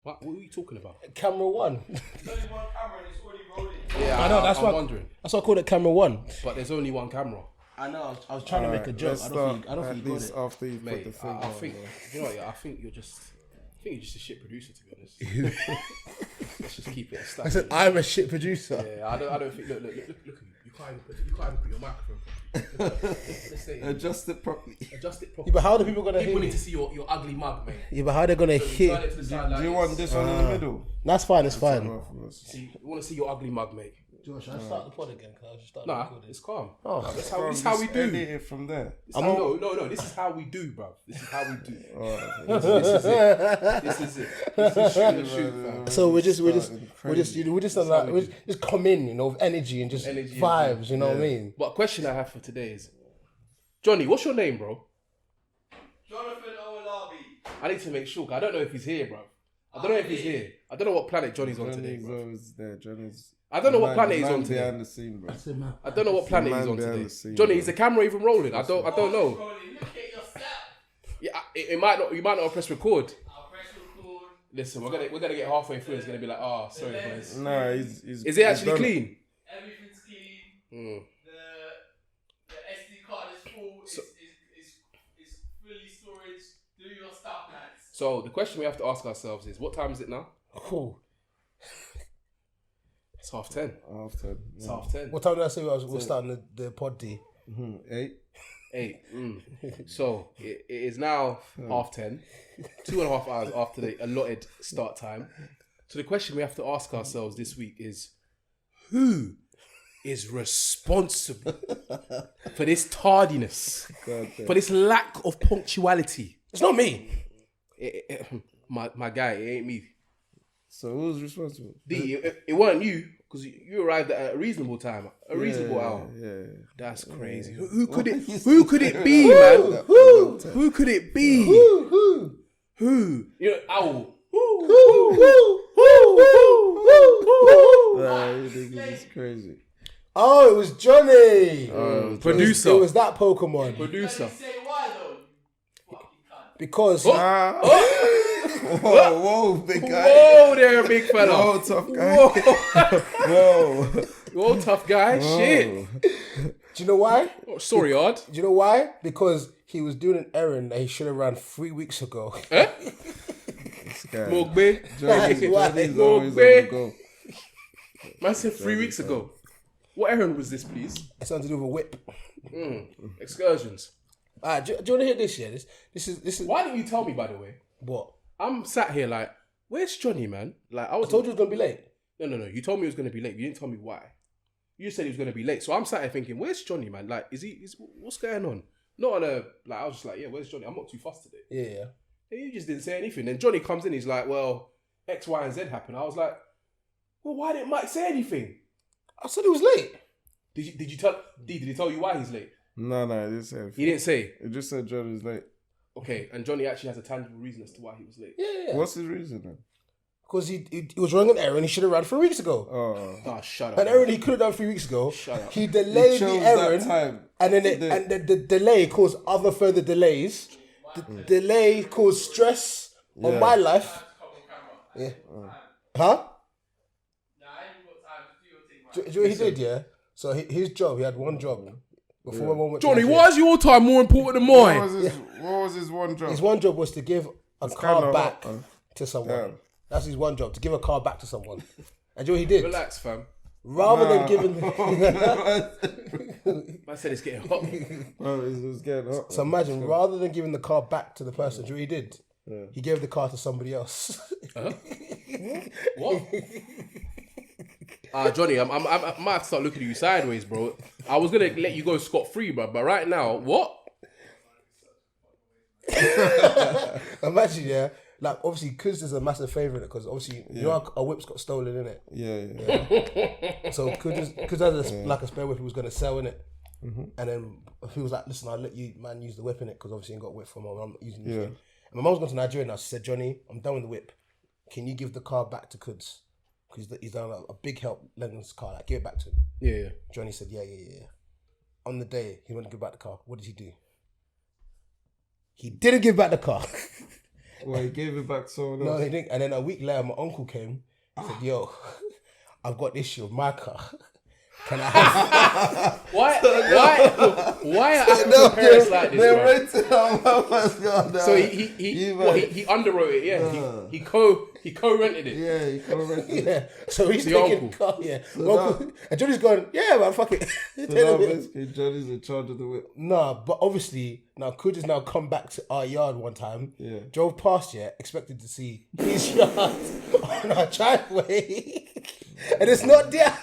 What are you talking about? Camera 1. There's only one camera and it's already rolling. Yeah, I know, that's I'm why. wondering. That's why I called it camera 1. But there's only one camera. I know. I was trying to make a joke. I don't think you got it. After you put Mate, the thing I on, think bro. you know what, yeah, I think you're just a shit producer, to be honest. Let's just keep it a stack. I said I'm a shit producer. Yeah, I don't think. Look at you. You can't even put your microphone properly. Let's say Adjust it properly. adjust it Yeah, properly. but how are the people gonna People hear need me? to see your ugly mug, mate. Yeah, but how are they gonna Turn hear? it to the side like Do you want this one in the middle? That's fine. It's fine. See, we want to see your ugly mug, mate. Josh, I start the pod again because I just started Nah, recording. it's calm. Oh, This is how we do. Edit it from there. No. This is how we do, bro. This is how we do. This is it. This is shoot, fam. so we're just Crazy. come in, you know, with energy and just Energy, vibes. You know what I mean? But a question I have for today is, Johnny, what's your name, bro? Jonathan Owolabi. I need to make sure. 'Cause I don't know if he's here, bro. I don't know if he's here. I don't know what planet Johnny's on today, Johnny's bro. always there. Johnny's. I don't know what Man- planet he's man on today. behind the scene, bro. I don't know what planet Man he's on behind today. the scene, Johnny, bro. is the camera even rolling? I don't know. Rolling. Look at yourself. Yeah, it might not. You might not have pressed record. I'll press record. Listen, we're gonna get halfway through. It's gonna be like, oh, sorry, lens. boys. Nah, he's Is it he's actually done clean? Everything's clean. Mm. The SD card is full. It's fully storage. Do your stuff, lads. So the question we have to ask ourselves is, what time is it now? Cool. It's 10:30. After It's 10:30. What time did I say we're starting the pod? D. 8. 8. So it is now 10:30. 2.5 hours after the allotted start time. So the question we have to ask ourselves this week is, who is responsible for this tardiness, for this lack of punctuality? It's not me. My guy, it ain't me. So who's responsible? D, it weren't you, because you arrived at a reasonable time, a reasonable hour. Yeah. That's crazy. Who could it? Who could it be, man? Who could it be? Who? You know, owl. Nah, you niggas is crazy. Oh, it was Johnny. Producer. It was that Pokemon. Producer. Say why though? Fucking cunt. Because Whoa, big guy. Whoa there, big fella. Whoa, tough guy. Whoa. Whoa. Whoa, tough guy. Shit. do you know why? Oh, sorry, Odd. Do you know why? Because he was doing an errand that he should have ran 3 weeks ago. Eh? This guy. Mogbe. Johnny's Why? always on the go. Man said 3 weeks ago. What errand was this, please? It's something to do with a whip. Excursions. Alright, do you want to hear this? Yeah, this is Why didn't you tell me, by the way? what I'm sat here like, where's Johnny, man? Like, I told you it was gonna be late. No. You told me he was going to be late. You didn't tell me why. You said he was going to be late. So I'm sat here thinking, where's Johnny, man? Like, what's going on? Not on a, like, I was just like, yeah, where's Johnny? I'm not too fussed today. Yeah. And you just didn't say anything. Then Johnny comes in, he's like, well, X, Y, and Z happened. I was like, well, why didn't Mike say anything? I said it was late. Did you tell, did he tell you why he's late? No, it didn't say anything. He didn't say. It just said Johnny's late. Okay, and Johnny actually has a tangible reason as to why he was late. Yeah. What's his reason then? Because he was running an errand he should have ran 3 weeks ago. Oh, shut up. An errand he could have done 3 weeks ago. Shut up. He delayed the chose errand, that time. and then the delay caused other further delays. The delay caused stress on my life. Yeah. Huh? Do you know what he did? Yeah. So his job, he had one job. Before everyone went to Johnny, Nigeria. why is your time more important than What mine? was his one job? His one job was to give a car kinda back hot, to someone. Damn. That's his one job, to give a car back to someone. And do you know what he did? Relax, fam. Rather than giving... I said it's getting hot. Oh, it was getting hot. So imagine, rather than giving the car back to the person, do you know what he did? Yeah. He gave the car to somebody else. What? Johnny, I might have to start looking at you sideways, bro. I was going to let you go scot-free, bro. But right now, what? Imagine, yeah. Like, obviously, Kuz is a massive favourite because obviously, you know, our whip's got stolen, innit? Yeah. So Kuz has like a spare whip he was going to sell, innit? And then he was like, listen, I'll let you, man, use the whip, innit? Because obviously, he got a whip from mum. I'm not using this whip. And my mum's gone to Nigeria now. She said, Johnny, I'm done with the whip. Can you give the car back to Kuz? Because he's done a big help lending his car. Like, give it back to him. Yeah. Johnny said, yeah. On the day he went to give back the car, what did he do? He didn't give back the car. Well, he gave it back to someone No, else. he didn't. And then a week later, my uncle came. He said, "Yo, I've got this with my car. Can I have?" Why are African parents like this, They're bro? renting out my man's car now. So he underwrote it, yeah. He co-rented it. Yeah, he can't rent it. Yeah. So he's The taking uncle. car. Yeah. Uncle, and Johnny's going, "Yeah, man, fuck it." So now basically Johnny's in charge of the whip. Nah, but obviously now Kuja's now come back to our yard one time. Yeah. Drove past expected to see his yard on our driveway, and it's not there.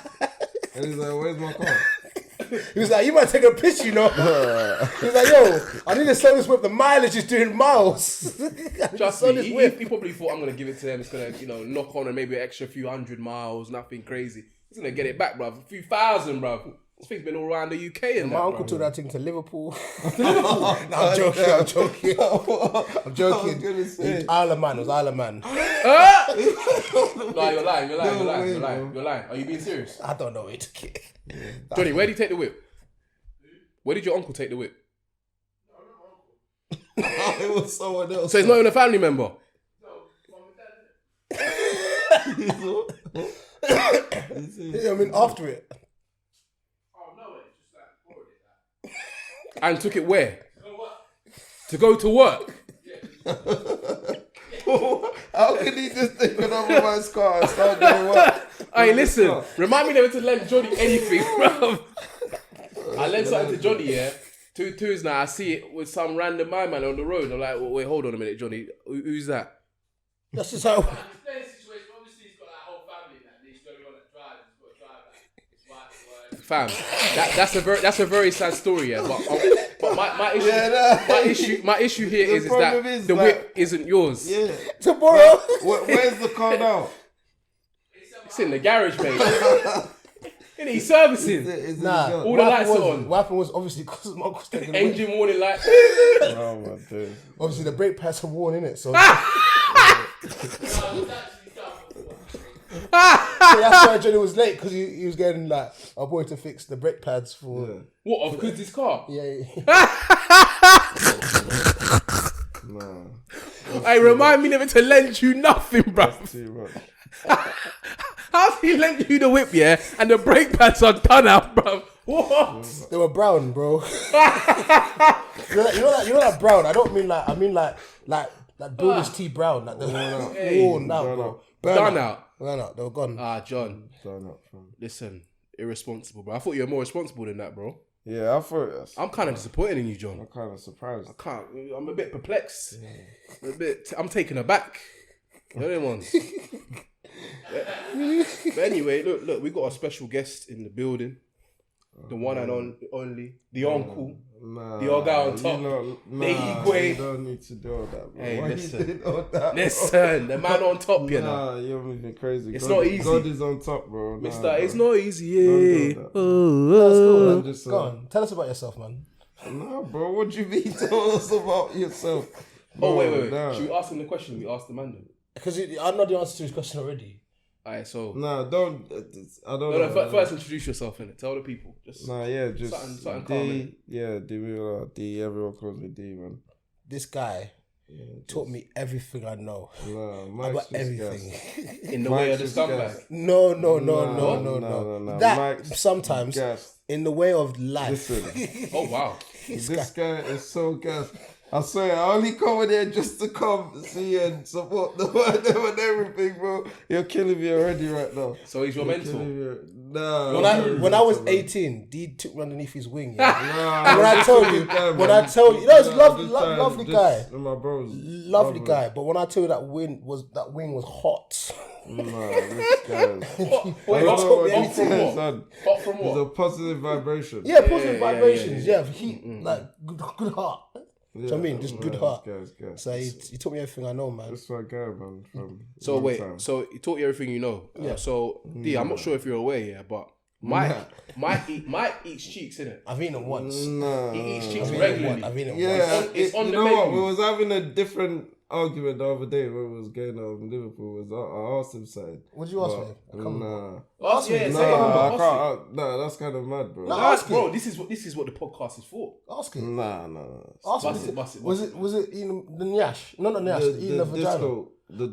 And he's like, where's my car? He was like, "You might take a piss, you know." He was like, "Yo, I need to sell this whip. The mileage is doing miles." Trust Sell me, this he whip. probably thought I'm gonna give it to him. It's gonna, knock on and maybe an extra few hundred miles, nothing crazy. He's gonna get it back, bruv. A few thousand, bruv. This thing's been all around the UK and My that, uncle bruv. took that thing to Liverpool. No, I'm joking. I'm joking. I'm joking. gonna say. Isle of Man. It was Isle of Man. No, you're lying. way, You're lying. Are you being serious? I don't know where he took it. Johnny, where did he take the whip? Where did your uncle take the whip? It was someone else. So he's not even a family member. I mean, after it. And took it where? To go to work. How can he just take another man's car and start doing what? Hey, listen. Remind me never to lend Johnny anything, bro. I lent something to Johnny, yeah. 2 twos now. I see it with some random man on the road. I'm like, wait, hold on a minute, Johnny. Who's that? That's just how. Explain the situation. Obviously, he's got that whole family that he's going on that drive. He's got to drive like his wife to work. Fam, that's a very sad story, yeah. But my issue here is that problem is the that- whip isn't yours. Yeah. Tomorrow. Where's the car now? It's in the garage, mate. And he's servicing. Is it Nah. gone? All the lights are on. What happened was obviously because my uncle's taking the whip. Engine warning light. Oh my days. Obviously, the brake pads are worn in it, so. No, he's actually done before. So that's why Johnny was late because he was getting like our boy to fix the brake pads for. Yeah. What, of Kud's car? Yeah. Nah. Hey, remind me never to lend you nothing, bro. Too much. How's he lent you the whip, yeah? And the brake pads are done out, bro. What? They were brown, bro. you know that brown. I don't mean like. I mean like builder's tea brown. Like they're worn out, bro. Done out. Ran out. They were gone. Ah, John. Done up from. Listen, irresponsible, bro. I thought you were more responsible than that, bro. Yeah, I thought I'm kind of disappointed in you, John. I'm kind of surprised. I'm a bit perplexed. I'm taken aback. You know them ones. But anyway, look, we got a special guest in the building. The one and only, the uncle. Nah, The old guy on top. Nah, Igwe. you don't need to do all that, bro. Hey, Why listen. you did all that, Listen, the man on top, you know. Nah, you're moving crazy. It's God, not easy. God is on top, bro. Nah, Mister, bro. it's not easy, Don't yeah. do that. That's cool, man. just, Go on. Tell us about yourself, man. Nah, bro. What do you mean? Tell us about yourself. Oh, Bro, wait. nah. Should we ask him the question we asked the man then? Because I know the answer to his question already. Alright, so. Nah, don't. I don't No, know. first introduce yourself, innit? Tell the people. Just Nah, yeah, just something calm, D. innit? Yeah, D. Everyone calls me D, man. This guy Yeah, taught me everything I know Nah, about Mike's just everything. gassed. in the way of the Mike's just scumbag. gassed. No. No. That Mike's sometimes gassed. in the way of life. Listen, Oh, wow. this guy is so gassed. I swear, I only come in here just to come see and support the word and everything, bro. You're killing me already right now. So he's your You're mentor. killing me. Nah. When I was man. 18, D took me underneath his wing. Yeah. Nah, When I he's tell a you, good guy, when man. I tell you, no, it's Nah, lovely, just trying- lovely just- guy. My bros. Lovely Brother. guy, but when I tell you that wing was hot. Nah, this guy is. Wait, I hot don't know what hot this from is, what? son. Hot from It's what? a positive vibration. Yeah, positive yeah, vibrations. yeah. Yeah, he like good heart. Yeah, what I mean? Just good heart. Guys. So he taught me everything I know, man. That's my guy, man. From So long wait, time. so he taught you everything you know. Yeah. So D, I'm not sure if you're aware, yeah, but Mike eats cheeks, innit? I've eaten it once. Nah. He eats cheeks I've eaten it regularly. once. I've eaten it Yeah, once. It's on you the know what? menu. We was having a different argument the other day when we was going out in Liverpool. I asked him something. What did you ask me? I can't remember. Nah. Ask me. Yeah, Nah, say it. I Ask can't. Nah, that's kind of mad, bro. No, Nah, ask bro, it. this is what the podcast is for. Ask it. Nah. Ask Bust me. it, bust it, Was bust it eating the nyash? No, not nyash. Eating the vagina. The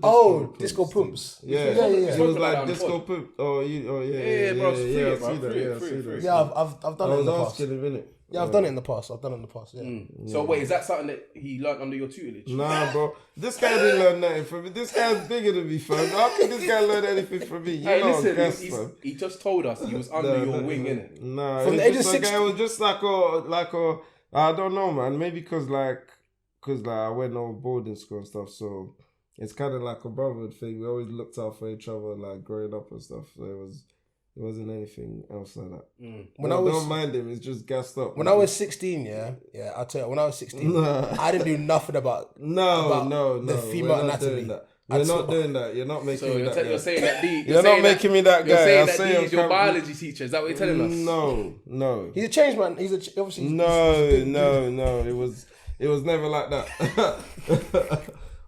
Disco pumps. Yeah. Yeah. It was Spoke about like it disco on pump. Yeah, bro, it's free, I bro, see that. free, Yeah, I free, see free. that. Yeah, I've done I it in was the past. asking him, innit? Yeah, I've done it in the past. Yeah. So wait, is that something that he learned under your tutelage? Nah, bro. This guy didn't learn nothing from me. This guy's bigger than me, fam. How can this guy learn anything from me? You Hey, know, listen, guess, he's, fam. he just told us he was under your wing, innit? Nah, From it the was age of just like, 16. it was just like a, I don't know, man. Maybe because I went on boarding school and stuff, so it's kind of like a brotherhood thing. We always looked out for each other, like growing up and stuff. So it wasn't anything else like that. Don't mind him. It's just gassed up. When I was 16, I'll tell you. When I was 16, I didn't do nothing about no. the female anatomy. We're not doing that. You're not making So me that guy. you're saying that D. You're not making me that guy. You're saying I that say D I'm is your com- biology teacher. Is that what you're telling us? No. He's a change man. Obviously. No. It was never like that.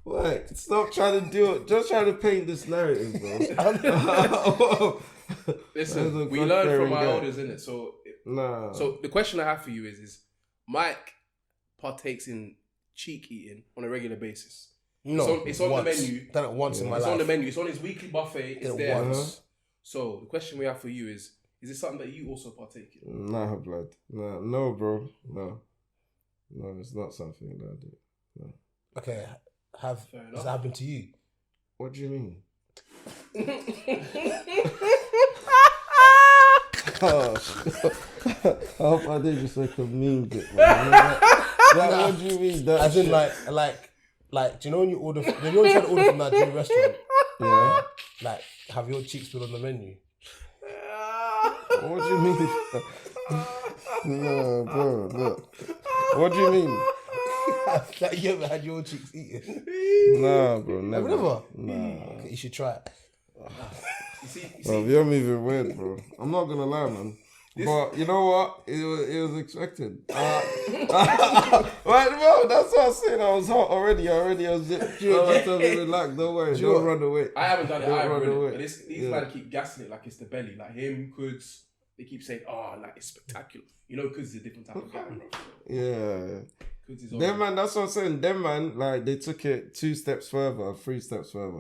Wait, stop trying to do it. Just trying to paint this narrative, bro. Listen, we learn from our elders, innit? So, Nah. So the question I have for you is Mike partakes in cheek eating on a regular basis? No, it's on the menu. Done it once in my It's life. on the menu. It's on his weekly buffet. It's there. once. So the question we have for you is this something that you also partake in? Nah, blood. No, bro. No, it's not something that I do. No. Okay, Fair has enough. that happened to you? What do you mean? Oh, I hope I didn't just make a mean bit, man. What do you mean? That As in, shit? like, do you know when you order? You know when you try to order from that Nigerian restaurant? Yeah. Like, have your cheeks been on the menu? What do you mean? No, bro, look. What do you mean? Like, you ever had your cheeks eaten? Nah, bro, never. Never? Nah. Okay, you should try it. You see, Bro, you're moving weird, bro. I'm not gonna lie, man. But you know what? It was expected. Right, bro, that's what I said. I was hot already. I was just relax. Don't worry. Don't run away. I haven't done it Don't either, run innit? away. But these men keep gassing it like it's the belly. Like him, Kuds, they keep saying, oh, like it's spectacular. You know, Kuds is a different type of guy, bro. Yeah. Kuds is Them man, that's what I'm saying. Them man, like they took it 2 steps further, 3 steps further.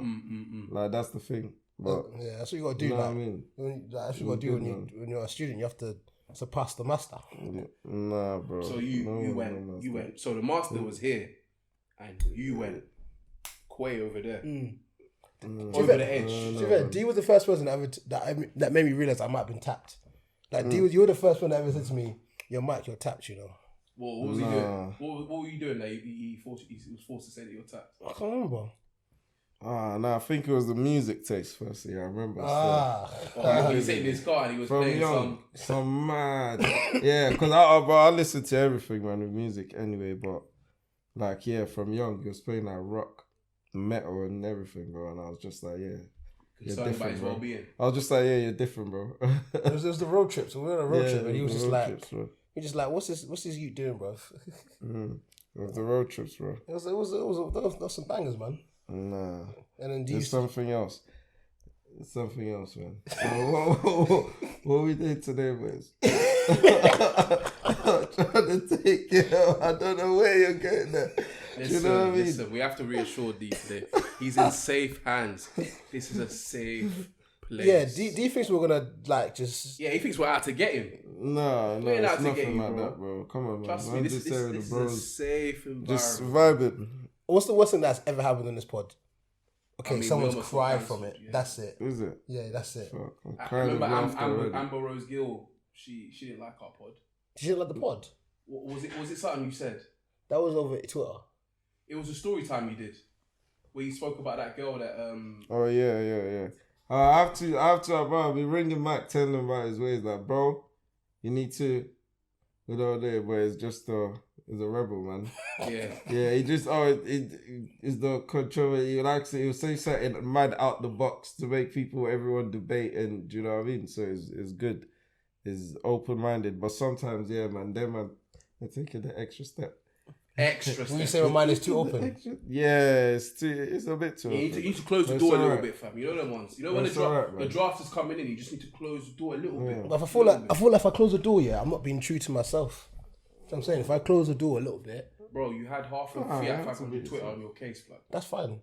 Like that's the thing. But Yeah, that's what you gotta do. you know Like, what I mean? that's what you gotta do when you're a student. You have to surpass the master. Yeah. Nah, bro. So you went. So the master was here, and you went way over there, over the edge. To be fair, D was the first person that made me realize I might have been tapped. Like D was, you were the first one that ever said to me, "Yo, Mike, you're tapped." You know. What was he doing? What were you doing? Like he was forced to say that you're tapped. I can't remember. I think it was the music taste firstly. I remember. He was sitting in his car and he was From playing young, some mad. Yeah, because I listen to everything, man, with music anyway. But like, yeah, from young, he was playing like rock, metal, and everything, bro. And I was just like, yeah, you're concerned about different, his bro. well-being. I was just like, yeah, you're different, bro. It was the road trip. So we were on a road trip, and he was just like, trips, bro. he just like, what's this you doing, bro? It was the road trips, bro. It was some bangers, man. Nah. And then There's something else. It's something else, man. So what we did today was trying to take you. I don't know where you're getting there. Listen, you know what I mean? Listen, we have to reassure D today. He's in safe hands. This is a safe place. Yeah, D thinks we're gonna like just. Yeah, he thinks we're out to get him. No, We ain't out it's to get nothing you, like bro. that, bro. Come on, man. Trust me, Man, this just is say with a the bros. safe environment. Just vibing. What's the worst thing that's ever happened in this pod? Okay, I mean, someone's we almost cried got from it. cancelled, yeah. That's it. Is it? Yeah, that's it. Fuck, I'm I crying remember with laughter already. Amber Rose Gill. She didn't like our pod. Did you like the pod? Was it something you said? That was over Twitter. It was a story time you did, where you spoke about that girl that Oh yeah. I have to, bro. I'll be ringing Mac, telling him about his ways. Like, bro, you need to, you know, there, but it's just he's a rebel, man. yeah. Yeah, he just it's the control. He likes it. He'll say something mad out the box to make everyone debate, and do you know what I mean? So it's good. It's open minded, but sometimes, yeah, man, they're taking the extra step. Extra When step. you say my mind is too open. Yeah, it's a bit too. You need open. to close the But door a it's little alright. bit, fam. You know them ones. You know when It's alright, the man. draft is coming in, you just need to close the door a little bit. But if I feel like if I close the door, yeah, I'm not being true to myself. That's what I'm saying. If I close the door a little bit, Bro, you had half of Fiat 500 Twitter on your case, blood. that's fine.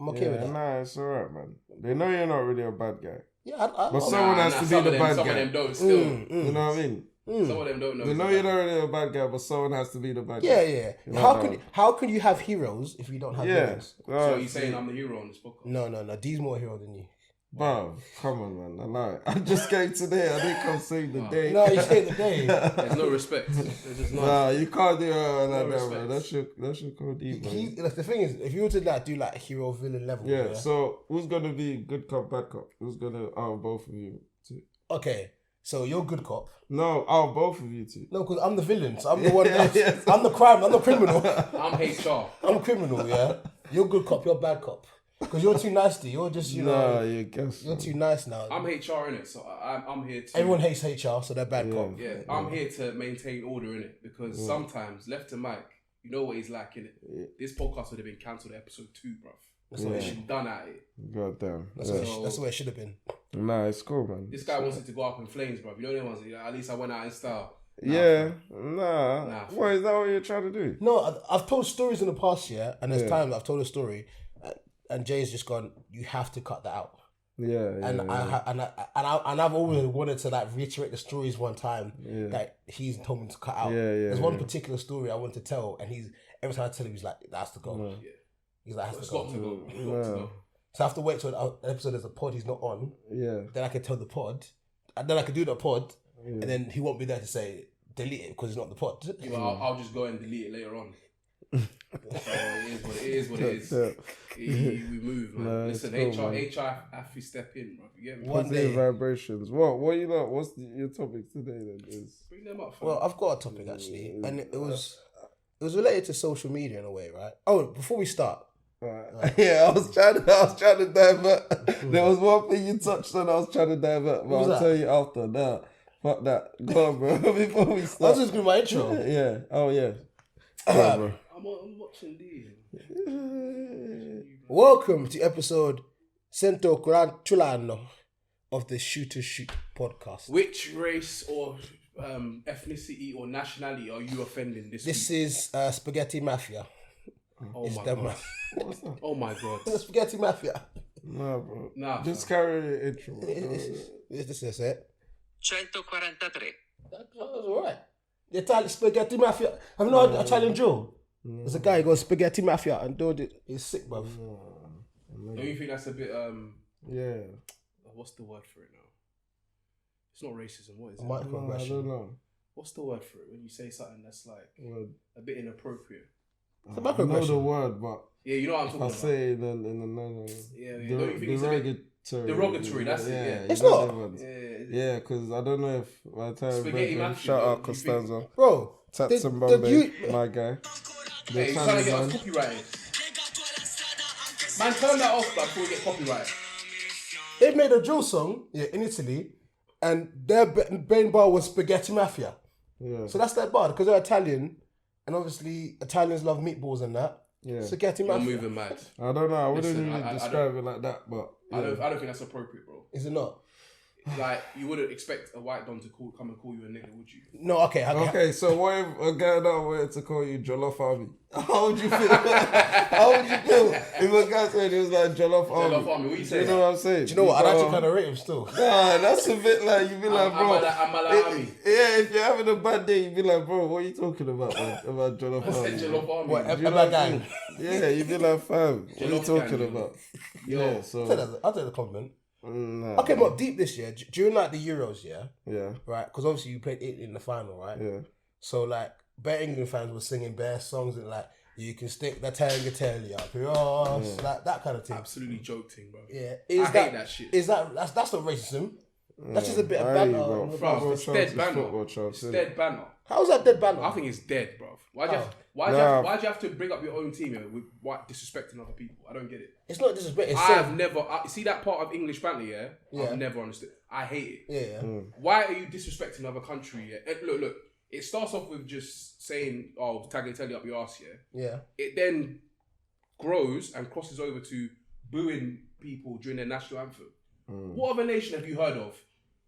I'm okay with that. Nah, it's alright, man. They know you're not really a bad guy. Yeah, But someone has to be the bad Some guy. of them don't still. You know what I mean? Some of them don't know. They know you're not really a bad guy, but someone has to be the bad Yeah, guy. yeah. You know, How can you have heroes if you don't have Yeah. heroes? So you're saying I'm the hero on this podcast? No. D's more hero than you. Bro, come on, man. I lie. I just came today. I didn't come save the day. No, you saved the day. There's no respect. There's just not. Nah, you can't do it like that, respect. man. That's your code deep, man. The thing is, if you were to do like hero villain level, Yeah, so who's gonna be good cop, bad cop? Who's gonna out of both of you two? okay, so you're good cop. No, out of both of you two. No, because I'm the villain, so I'm the one. Yes. I'm the crime. I'm the criminal. I'm HR. I'm a criminal. Yeah, you're good cop. You're bad cop. Because you're too nasty. You're just Nah, you guess. you're too nice now. I'm HR in it, so I'm here to. Everyone hates HR, so they're bad cop. Yeah, I'm here to maintain order in it because sometimes left to Mike, you know what he's like in it. This podcast would have been cancelled at episode 2, bruv. That's what it should done at it. God damn. That's the way it should have been. Nah, it's cool, man. This guy wants it to go up in flames, bruv. You know the ones. At least I went out in style. Yeah, fam. nah. What is that? What you're trying to do? No, I've told stories in the past, yeah, and there's times I've told a story, and Jay's just gone, you have to cut that out. And I've always wanted to like reiterate the stories one time that he's told me to cut out. There's one particular story I want to tell, and every time I tell him, he's like, that has to go. He's like, has to go. Got to go. So I have to wait till an episode there's a pod he's not on. Yeah. Then I can tell the pod, and then I can do the pod, and then he won't be there to say delete it because it's not the pod. Yeah, I'll just go and delete it later on. So it is what it is. We move, man. No, Listen, it's cool, HR have to step in, bro. You get me? One day. Positive vibrations. What you know? What's your topic today then? Is Bring them up, fam. Well, I've got a topic actually, and it was related to social media in a way, right? Oh, before we start, yeah, I was trying to divert. There was one thing you touched on. I was trying to divert, but I'll tell you after. Nah, fuck that. Go on, bro. Before we I start. was just doing my intro. Yeah. Oh yeah. Go on, bro. I'm watching these. Welcome to episode 141 of the Shoot to Shoot podcast. Which race or ethnicity or nationality are you offending this This week? is Spaghetti Mafia. Oh It's my them, god. Oh my god. The Spaghetti Mafia. Nah, bro. Nah, Just fam. carry the intro. Bro. This is it. 143. That was alright. The Italian Spaghetti Mafia. Have you know Italian drill? There's a guy who goes Spaghetti Mafia and doing it. He's sick, bruv. Don't you think that's a bit Yeah. what's the word for it now? It's not racism, what is it? No, I Microaggression. don't know. What's the word for it when you say something that's like Word. a bit inappropriate? It's a I know the microaggression. word, but Yeah, you know what I'm if talking I about. say it in the Yeah, don't you think it's a bit derogatory, that's it, yeah. you It's know not. them ones. Yeah, Yeah, because I don't know if by the time Spaghetti Brethren, Mafia, shout though, out you think- Costanza, Bro, Tats and did Bombay, you- my guy. Hey, you trying to get us copyrighted? Man, turn that off, but before we get copyrighted. they made a drill song in Italy, and their main bar was Spaghetti Mafia. Yeah, So that's their bar because they're Italian, and obviously Italians love meatballs and that. yeah. Spaghetti You're Mafia. moving mad. I don't know. I wouldn't Listen, really I describe it like that, but I yeah. don't think that's appropriate, bro. Is it not? Like, you wouldn't expect a white don to come and call you a nigga, would you? No, okay. Okay, so what if a guy that wanted to call you Jollof Army? How would you feel? How would you feel if a guy said he was like Jollof Army? Jollof Army, what you Do saying? you know what I'm saying? Do you know what? I'd go, actually kind of rate him still. Nah, that's a bit like, you'd be like, bro. I'm a army. Yeah, if you're having a bad day, you'd be like, bro, what are you talking about, man? About Jollof I Army? said Jollof Army. What, Do you know a what I'm gang? saying? Yeah, you'd be like, fam, what are you Jollof talking gang, about? Yo. Yeah, I'll take the compliment. nah, Okay, but deep this year, during like the Euros, yeah, yeah, right? Because obviously you played Italy in the final, right? yeah. So like, bare England fans were singing bare songs and like, you can stick that Tangatelli up your ass, like that kind of thing. Absolutely joke thing, bro. Yeah, I hate that shit. Is that's not racism? That's just a bit of Aye, banter. bro. on the Bro, ground. it's dead banner. football chance, It's innit? dead banner. How's that dead banter? I think it's dead, bro. Why'd you have to bring up your own team with disrespecting other people? I don't get it. It's not disrespect. It's I've safe. never see that part of English banter, yeah? Yeah. I've never understood. I hate it. Yeah. Why are you disrespecting another country? Yeah? Look. it starts off with just saying, "Oh, Tagliatelle up your ass," yeah. Yeah. It then grows and crosses over to booing people during their national anthem. What other nation have you heard of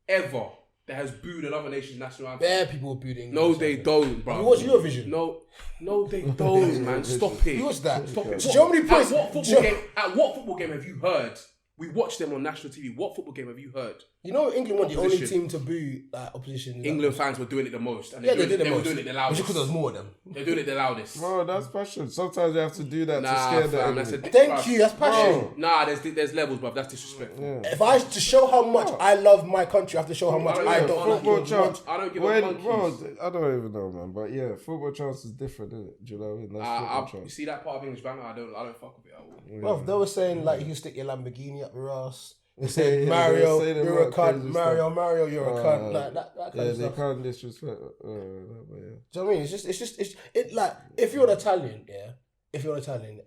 ever that has booed another nation's national anthem? Bare people booed England. No, they don't, bro. You watch Eurovision? No, they don't, man. Stop it. You watch that? Stop it. Germany plays. At what football game have you heard? We watched them on national TV. What football game have you heard? You know, England were the only Opposition. team to boo opposition. England fans were doing it the most. And Yeah, they they did the were most. doing it the It's loudest. just because there was more of them. They're doing it the loudest. Bro, that's passion. Sometimes you have to do that to Nah, scare fam, the that's a enemy. Thank you. That's passion. Bro. Nah, there's levels, bro. That's disrespectful. If I to show how much I love my country, I have to show how much I don't like Football it. chance. I don't give When, a monkey's. bro, I don't even know, man. But yeah, football chance is different, isn't it? Do you know what I mean? That's football You chance. see that part of English banter? I don't fuck with it at all. Bro, they were saying like you can stick your Lamborghini up your ass. They Yeah, said yeah, Mario, they say the you're a right cunt. crazy Mario, you're a cunt. Like that kind Yeah, of they stuff. can't disrespect. But yeah. Do you know what I mean? It's like if you're an Italian,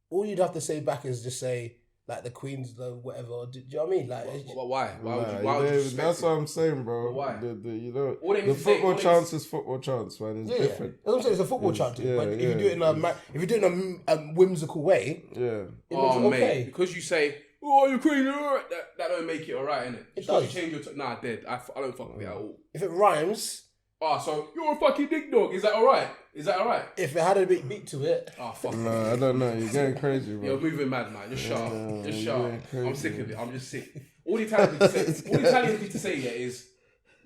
all you'd have to say back is just say like the Queen's the whatever. Do you know what I mean? Like, Why? Why would you? Why Nah, would you? that's Respect what I'm saying, bro. But why? You know, All they need the to say- football all they chance is football chance, man. It's yeah, different. that's what I'm saying. It's a football chant, yeah, but if yeah, you do it if you do it in a whimsical way, Yeah. it Oh makes it mate, okay. because you say, "Oh, you're Queen," that don't make it alright, innit? It Because does. you change your nah, dead. I don't fuck with it at all. If it rhymes, So you're a fucking dick dog. Is that alright? Is that alright? if it had a bit beat to it, Fuck. Nah, I don't know. You're getting crazy, bro. You're moving mad, man. Just shut up. Just shut yeah, up. crazy, I'm sick of it. I'm just sick. All the Italians need to say, yeah, is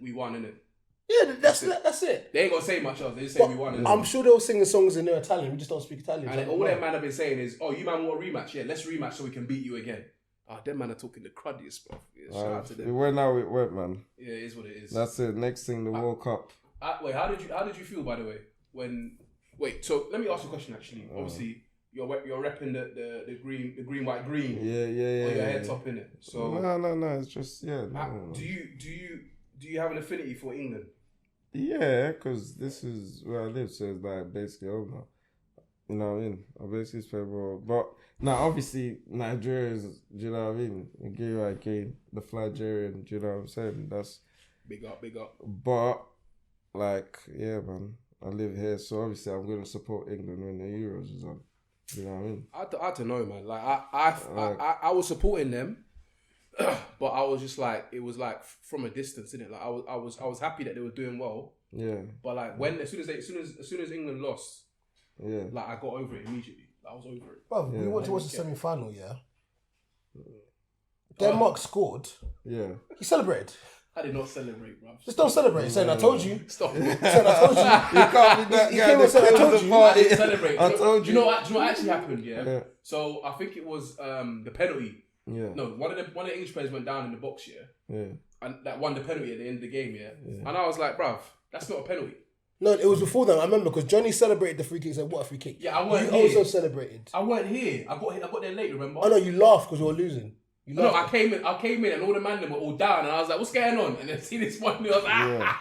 we won, innit? yeah, that's it. They ain't gonna say much else. They just say we won, innit? I'm sure they were singing songs in their Italian. We just don't speak Italian. And all them man have been saying is, "Oh, you man want a rematch? Yeah, let's rematch so we can beat you again." Them man are talking the cruddiest, bro. Yeah, shout out to It them. went how it went, man. Yeah, it is what it is. That's it. Next thing, the World Cup. Wait, how did you feel, by the way, when? Wait, so let me ask you a question. Actually, obviously, you're repping the green white green. Yeah. Or your hair top in it. So No. It's just no. do you have an affinity for England? Yeah, because this is where I live, so it's like basically home now. You know what I mean? I basically spend more. But now, obviously, Nigeria is, do you know what I mean? Nigeria again, the Flagerian, do you know what I'm saying? That's Big up. But, like, yeah, man, I live here, so obviously I'm going to support England when the Euros is on. Do you know what I mean? I don't know, man. Like I was supporting them, but I was just like, it was like from a distance, innit? Like I was happy that they were doing well, Yeah, but like as soon as England lost, yeah. like I got over it immediately. I was over it. Bro, we went to watch the semi-final, yeah? Denmark scored. Yeah. He celebrated. I did not celebrate, bro. Just don't celebrate. He's saying, I told you. Stop. Saying, I told you. You can't be that He guy came and that said, I kills told the you. I party. didn't celebrate. I told Do you know what actually happened? Yeah. Yeah. So I think it was the penalty. Yeah. No, one of the English players went down in the box, yeah, Yeah. and that won the penalty at the end of the game, yeah. And I was like, bruv, that's not a penalty. No, it was before that. I remember because Johnny celebrated the free kick. He said, what a free kick. Yeah, I weren't You here. also celebrated. I weren't here. I got there late. Remember? Oh no, you laughed because you were losing. You No, laughed. I came in, and all the man them were all down, and I was like, "What's going on?" And then see this one, I was like,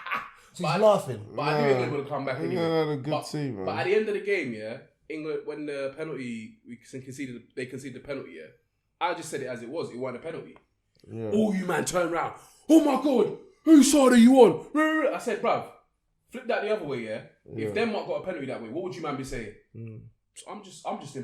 So he's laughing. But I knew England would come back anyway. England had a good team, man. But at the end of the game, yeah, England when the penalty they conceded the penalty, yeah. I just said it as it was. It wasn't a penalty. Yeah. All you man turned around. Oh my god, whose side are you on? I said, bruv, flip that the other way, yeah. If Denmark got a penalty that way, what would you man be saying? I'm just I'm impartial.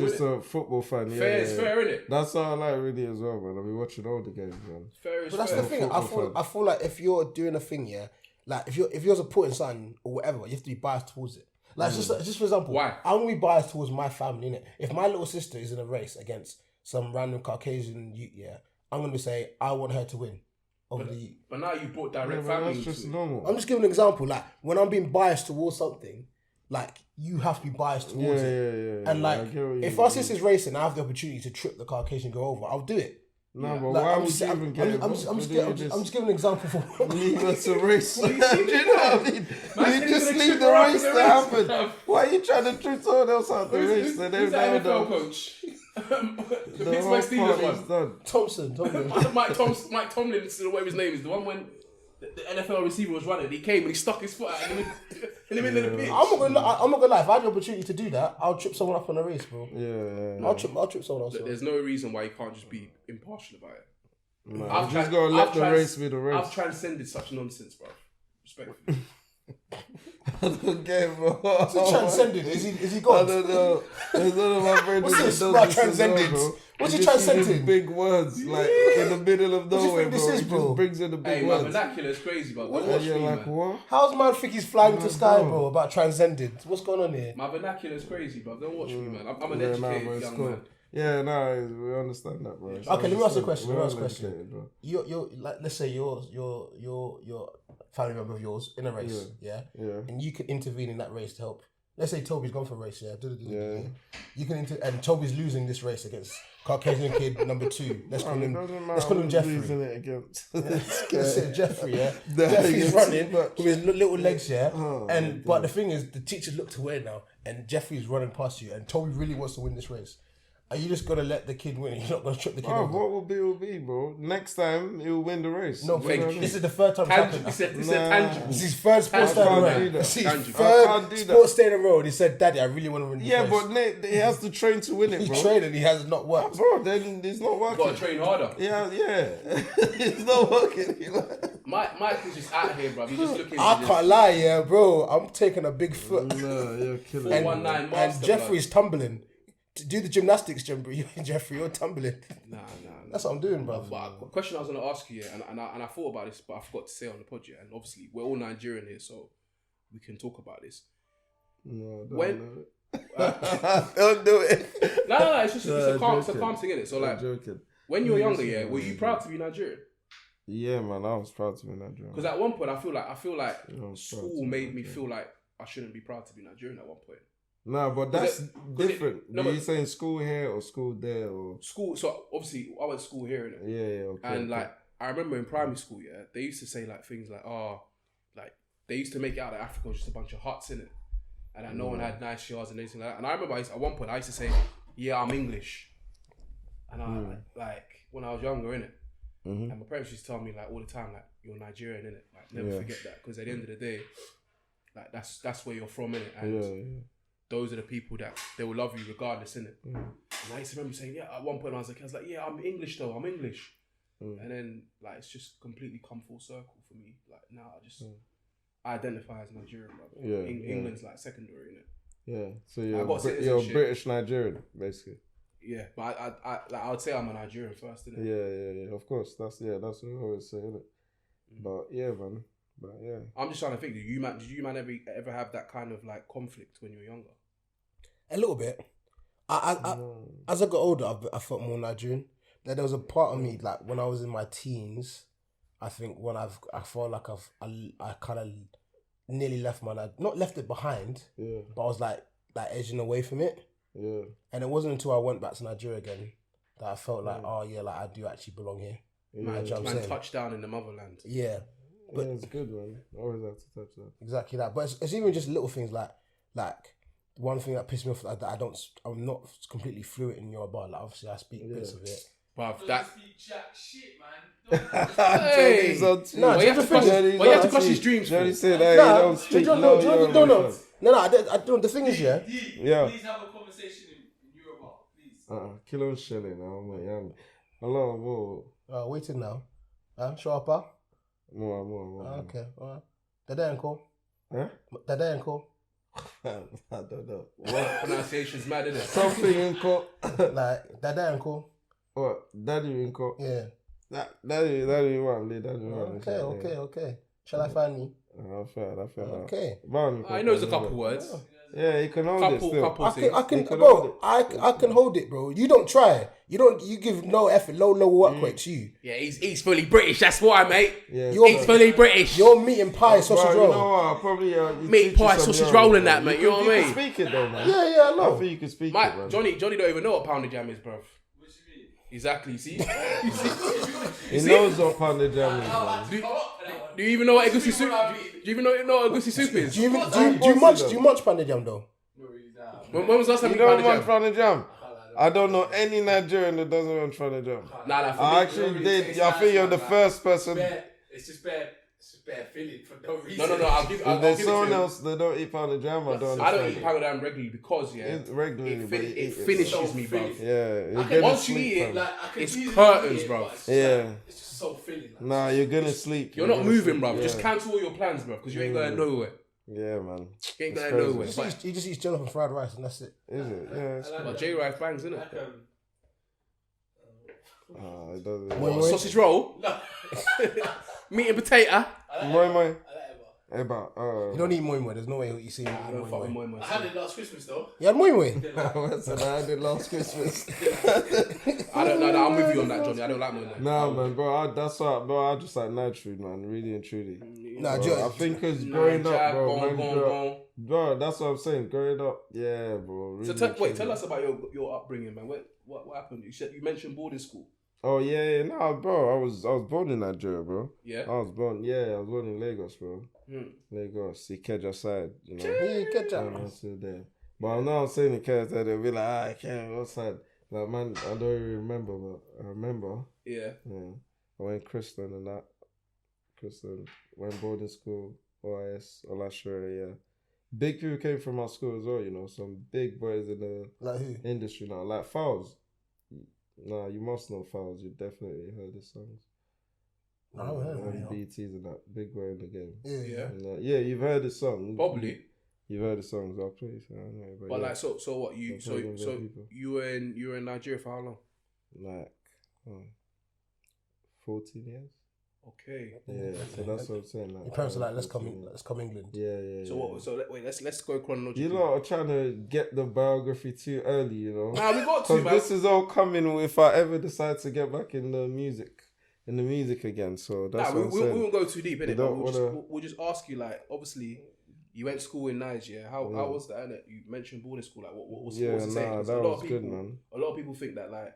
just innit? a football fan. Yeah, Fair is fair, innit? That's all I like really as well, man. I'll be watching all the games, man. Fair is But that's fair. the thing. Football I feel like if you're doing a thing, yeah, like if you're supporting something or whatever, you have to be biased towards it. Like just for example, Why? I'm gonna be biased towards my family, innit? If my little sister is in a race against some random Caucasian youth, yeah, I'm gonna say I want her to win. But now you brought direct Yeah, man, family that's just into it. normal. I'm just giving an example. Like when I'm being biased towards something, like you have to be biased towards it. And like, I get what you if mean. our sister's racing, I have the opportunity to trip the Caucasian go over. I'll do it. No, but Like, why I'm would just- you I'm- even get I'm involved? just giving an example for. Leave us a race. Do you know what I mean? Man, You just he's gonna leave trip the her up race in to the race, happen. bruv. Why are you trying to trip someone else out the race? Who's And that then NFL coach? The the Pittsburgh whole Steelers party's one. done. Thompson. Mike Tomlinson, or whatever his name is, the one when the NFL receiver was running, he came and he stuck his foot out in the middle of the pitch. I'm not gonna lie. If I had the opportunity to do that, I'll trip someone up on a race, bro. Yeah. I'll trip someone else. Look, there's no reason why you can't just be impartial about it. Man, I've you just tran- gotta let I've the trans- race be the race. I've transcended such nonsense, bro. Respectfully. I don't get it, bro. Is he transcended? Is he I God? don't know. There's one of my friends What's that this does about this as well, transcendence? bro. What's He he just uses transcending? big words, like in the middle of do you nowhere, think this bro. is, He bro? just brings in the big Hey, my words. vernacular is crazy, bro. What- Don't watch And you're me, like, man. what? How's man think he's flying to No, sky, bro. bro? About transcended? What's going on here? My vernacular is crazy, bro. Don't watch me, man. I'm an Yeah, educated bro, it's young cool. man. Yeah, no, we understand that, bro. It's Okay, let me ask you a understand. question. We're Let me ask you a all question. educated, bro. You're like, let's say you're family member of yours in a race, yeah, Yeah. and you can intervene in that race to help. Let's say Toby's gone for a race, yeah. Yeah. You can and Toby's losing this race against Caucasian kid number 2. Let's call him. Let's call him Jeffrey. Losing it against. Let's say Jeffrey, yeah. Nah, Jeffrey's you're running too much. with his little legs, yeah. Oh, and but the thing is, the teachers look away now, and Jeffrey's running past you, and Toby really wants to win this race. Are you just gonna let the kid win? You're not gonna trip the kid Oh, over? what will be, bro? Next time he'll win the race. No, You know what I mean? this is the third time it's Tangible. happened. He said tangible. This is his third sports day in a can't row. do that. This is his Tangible. I can't do third that. sports day in a row. And he said, "Daddy, I really want to win this Yeah, race." but Nate, he has to train to win it, He bro. trained and he has not worked. Bro, then it's not Got to working. train harder. Yeah. It's not working. You know? Mike is just out here, bro. He's just looking. I can't lie, yeah, bro. I'm taking a big foot. No, you're killing And, 419 and master, Jeffrey's tumbling. To do the gymnastics, Jeffrey, you're tumbling. Nah. That's what I'm doing, bro. But a question I was gonna ask you, yeah, and I thought about this, but I forgot to say on the pod, yeah, and obviously we're all Nigerian here, so we can talk about this. No, don't When- do it. Don't do it. No, it's just it's a calm joking. thing, innit? So like, I'm joking. when you were younger, yeah, were you proud to be Nigerian? Yeah, man, I was proud to be Nigerian. Because at one point, I feel like Yeah, I was proud to school be made me Nigerian. feel like I shouldn't be proud to be Nigerian at one point. No, but that's different. no, Are but- you saying school here or school there or? School, so obviously I went to school here, innit? Yeah, okay. And okay. like I remember in primary school, yeah, they used to say like things like, "Oh, like they used to make it out that Africa was just a bunch of huts in it, and that no one had nice yards and anything like that." And I remember at one point I used to say, "Yeah, I'm English," and I like when I was younger, innit? And my parents used to tell me like all the time, like you're Nigerian, innit? Like never forget that, because at the end of the day, like that's where you're from, innit? And those are the people that they will love you regardless, innit? And I used to remember saying, yeah, at one point I was like, yeah, I'm English though, I'm English. And then like it's just completely come full circle for me. Like now I identify as Nigerian, bro. England's like secondary, innit? Yeah, so I got you're citizenship. British Nigerian, basically. Yeah, but I would say I'm a Nigerian first, innit? Yeah. Of course, that's what I always say, innit? But yeah, man. But yeah. I'm just trying to think, did you man ever have that kind of like conflict when you were younger? A little bit. As I got older, I felt more Nigerian. There was a part of me, like when I was in my teens, I think when I felt like I kind of nearly left not left it behind, but I was like edging away from it. Yeah. And it wasn't until I went back to Nigeria again that I felt like, oh yeah, like I do actually belong here. Man, what I'm saying? touchdown in the motherland. Yeah, But it's good, man. Always have to touch that. exactly that. But it's even just little things like one thing that pissed me off, that I'm not completely fluent in Yoruba. Like obviously I speak bits of it. But Don't that speak jack shit, man. Hey! No, Well, you have to crush his dreams. Johnny for. said, hey, Nah, you don't speak no. I don't. The thing is, yeah. Yeah. Please have a conversation in Yoruba, please. Kilo shilling now, man. Hello, more. Waiting now. Show up. More. Okay. Alright. Dada uncle. Huh? Dada uncle. I don't know. What? Pronunciation's mad, isn't it? Something in court. Like Dada uncle. What? Daddy in court. Yeah. Daddy one. Okay. Shall I find you? I fair. Okay. I know there's a couple words. Yeah, he can hold it still. Couple I things. can, bro. I can hold it, bro. You don't try. You give no effort, low work rate to you. Yeah, he's fully British. That's why, mate. Yeah. He's fully British. You're meat and pie sausage Bro, roll. you know what? Probably you Meat teach pie, you some sausage Yoruba, roll and bro. that, mate. You know what I You mean? can speak it though, man. Yeah, I I know. think you can speak Mate, it, man. Johnny don't even know what pounded jam is, bro. What you mean? Exactly. See? He knows what pounded jam is, man. Do you even know what egusi soup? Do you even know what egusi soup is? Do you munch panda jam though? When was the last time You you don't pounded want jam? pounded jam? I don't know any Nigerian that doesn't want pounded jam. Nah, for I me, actually did. I think you're the first person. It's just bare bare feeling for no reason. No. I'll If give there's it to someone you. else that don't eat pound of jam, I don't I don't understand eat pound of jam regularly because It's regularly, but you it eat it, finishes bro. me, bro. Yeah, you're I can- gonna once you sleep, eat it, fam. Like, I can It's easily curtains, eat it, bro. but it's Yeah. like, it's just so filling. Like, Nah, you're gonna sleep. You're not gonna moving, sleep, bro. yeah. Just cancel all your plans, bro, because you ain't going nowhere. Yeah, man. You ain't It's going crazy. nowhere. He just eats jollof and fried rice and that's it. Is it? Yeah. It's I But J Rice bangs, innit? like, it doesn't. Moi, moi. Sausage roll, no, meat and potato. Moi, moi. I like it, About. You don't eat moi moi. There's no way you see him I eating don't moi fuck with moi. moi moi. I had it last Christmas though. You had moi moi? I had it last Christmas. I don't know. I'm with you on that, Johnny. I don't like moi moi. Nah, man, bro. That's why, bro. I just like night food, man. Really and truly. Nah, Bro, Joe, I think because growing up, bro, man, Bon. bro, that's what I'm saying. Growing up, yeah, bro. Really So and wait, truly. tell us about your upbringing, man. What happened? You mentioned boarding school. Oh yeah, nah, bro. I was born in Nigeria, bro. Yeah. I was born in Lagos, bro. Lagos, Ikeja side, you know. Yeah, catch up. I'm still there. But I'm not saying Ikeja side, they'll be like, I can't, what side? Like, man, I don't even remember, but I remember. Yeah. Yeah. I went Christian and that. Christian. Went boarding school, OIS, Olashure, yeah. Big people came from our school as well, you know. Some big boys in the Like who? industry now. Like Fowles. Nah, you must know Fowles. You definitely heard his songs. I haven't heard of him. BT's and that. Big boy in the game. Yeah. And, yeah, you've heard his song. Probably. You've heard the songs, I'll play. So I don't know, But yeah. like, so what you I've so heard of so them people. you were in Nigeria for how long? Like 14 years. Okay. Yeah, so that's what I'm saying. Like, Your parents are like, let's 14 come years. England. Yeah. So what? So wait, let's go chronologically. You lot are trying to get the biography too early, you know. Nah, we got to, Because man. this is all coming if I ever decide to get back in the music again. So that's Nah, what I'm we saying. won't go too deep in You it. But don't we'll just ask you, like, obviously, you went to school in Nigeria. How was that? Innit? You mentioned boarding school. Like, what was it saying? 'Cause that a lot was of good, people, man. A lot of people think that like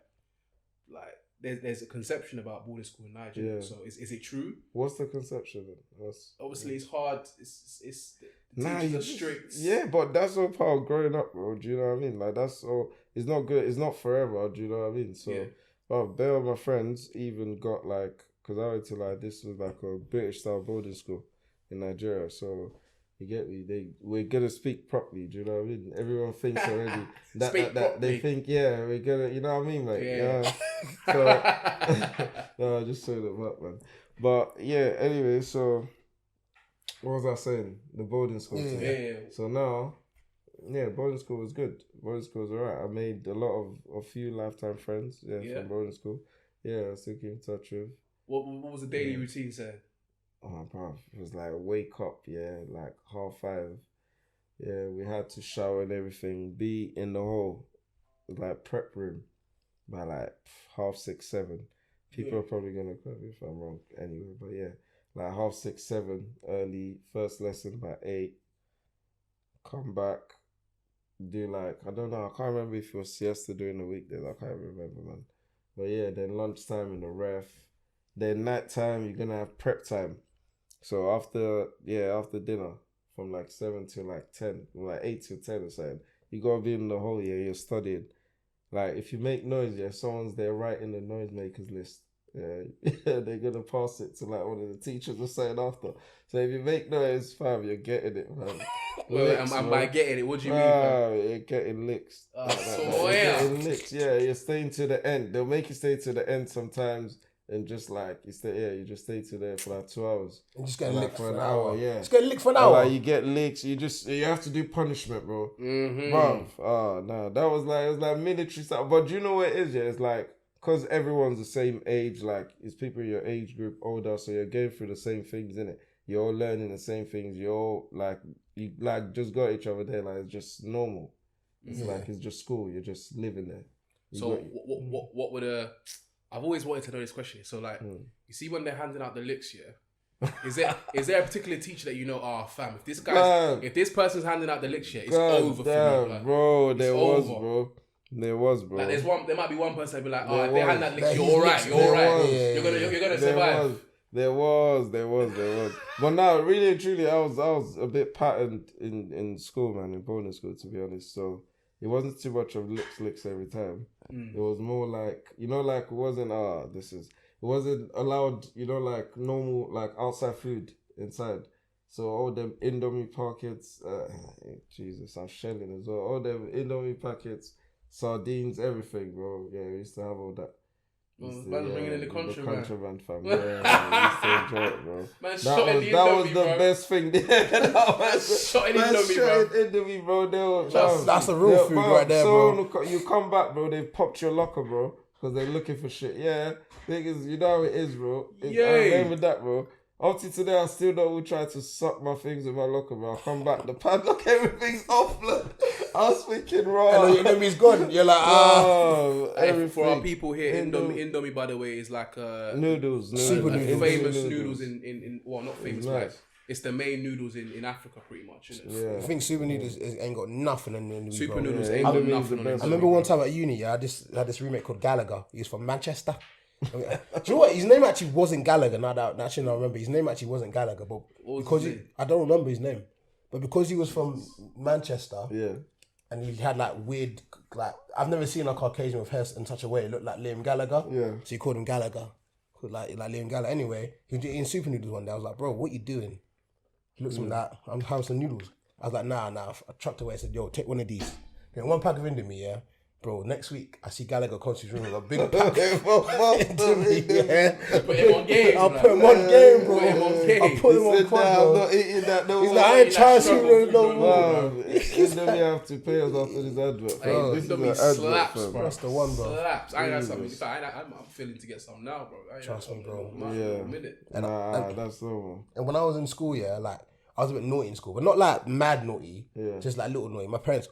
there's a conception about boarding school in Nigeria. Yeah. So is it true? What's the conception then? Obviously, it's hard. It's the Nah, teachers you are just- strict. Yeah, but that's all part of growing up, bro. Do you know what I mean? Like, that's all. It's not good. It's not forever. Do you know what I mean? So, Yeah. there were my friends even got like, because I went to like, this was like a British style boarding school in Nigeria. So, you get me? We're gonna speak properly. Do you know what I mean? Everyone thinks already that Speak they properly. think, yeah, we're gonna. You know what I mean, mate? Yeah. So, no, I just saying it up, man. But yeah, anyway, so what was I saying? The boarding school thing. Yeah. So now, yeah, boarding school was good. Boarding school was alright. I made a few lifetime friends. Yeah. From boarding school. Yeah, I still keep in touch with. What was the daily routine saying? Oh, bro, it was like wake up, yeah, like 5:30. Yeah, we had to shower and everything. Be in the whole like prep room by like 6:30, 7:00. People are probably gonna correct me if I'm wrong anyway, but yeah, like 6:30, 7:00 early. First lesson by 8:00. Come back, do like I don't know. I can't remember if it was siesta during the weekdays. I can't remember, man. But yeah, then lunchtime in the ref. Then nighttime you're gonna have prep time. So after dinner, from like 7 to like 10, like 8 to 10 or something, you gotta be in the hall, yeah, you're studying. Like if you make noise, yeah, someone's there writing the noisemakers list. Yeah, they're gonna pass it to like one of the teachers or something after. So if you make noise, fam, you're getting it, man. Wait, Licks, am man. I getting it? What do you mean? Fam? You're getting licks. So You're yeah. getting licks. Yeah, you're staying to the end. They'll make you stay to the end sometimes. And just like you just stay to there for like 2 hours. And just get Like licked for an hour, yeah. Just get licked for an Or hour. like you get licks, you have to do punishment, bro. Mm-hmm. Bruv, no, that was like, it was like military stuff. But do you know what it is? Yeah, it's like, because everyone's the same age, like, it's people in your age group older, so you're going through the same things, innit? You're all learning the same things, you're all like, you like just got each other there, like, it's just normal. It's like, it's just school, you're just living there. What would I've always wanted to know this question. So like, you see when they're handing out the licks, yeah? Is there a particular teacher that you know, fam, if this person's handing out the licks, yeah, it's over for me. Like, bro, there was, over. bro. There was, bro. Like there might be one person that'd be like, There if they hand was. that licks, Like, you're he's alright, licks, you're alright. yeah, You're gonna survive. There was. But now, really and truly, I was a bit patterned in school, man, in boarding school, to be honest. So it wasn't too much of licks every time. It was more like, like it wasn't it wasn't allowed, like normal, like outside food inside. So all them Indomie packets, Jesus, I'm shelling as well. All them Indomie packets, sardines, everything, bro. Yeah, we used to have all that. Man's bringing in the contraband. Fam. Yeah, man, we used to enjoy it, bro. Man, That was the best thing. Shot in Indomie, bro. That's the real food right there, bro. So you come back, bro. They popped your locker, bro, because they're looking for shit. Yeah, thing is, you know how it is, bro. I remember that, bro. Up to today, I still know who tried to suck my things in my locker, bro. I come back, the padlock, everything's off, blood. I was thinking, raw. And Indomie's gone. You're like, Hey, for our people here, Indomie, by the way, is like noodles. Super noodles. Famous noodles in well, not famous, like it's the main noodles in Africa, pretty much. Isn't it? I think super noodles ain't got nothing on the Super noodles ain't got nothing on it. I remember one time at uni, I had this roommate called Gallagher. He was from Manchester. Do you know what? His name actually wasn't Gallagher. Now that actually, I remember his name actually wasn't Gallagher, but because I don't remember his name, but because he was from Manchester, and he had like weird, like I've never seen a Caucasian with hair in such a way. It looked like Liam Gallagher. Yeah. So he called him Gallagher, like Liam Gallagher. Anyway, he was eating super noodles one day. I was like, bro, what you doing? He looks at me like, I'm having some noodles. I was like, nah. I chucked away. I said, yo, take one of these. Then one pack of Indomie, yeah. Bro, next week I see Gallagher come to his room with a big pack of Indomie, yeah. Put him on game. I'll put him on game, bro. Put him on game. I'll put him on pod, I'm bro. not eating that no He's more. like, I ain't trying to no more. Indomie have to pay us after this advert, bro. This is an Indomie advert, slaps, fam. bro. That's the one, bro. Slaps. I ain't had something. In fact, I'm feeling to get some now, bro. Trust me, bro. That's the one. And when I was in school, yeah, like I was a bit naughty in school, but not like mad naughty, just like little naughty. My parents,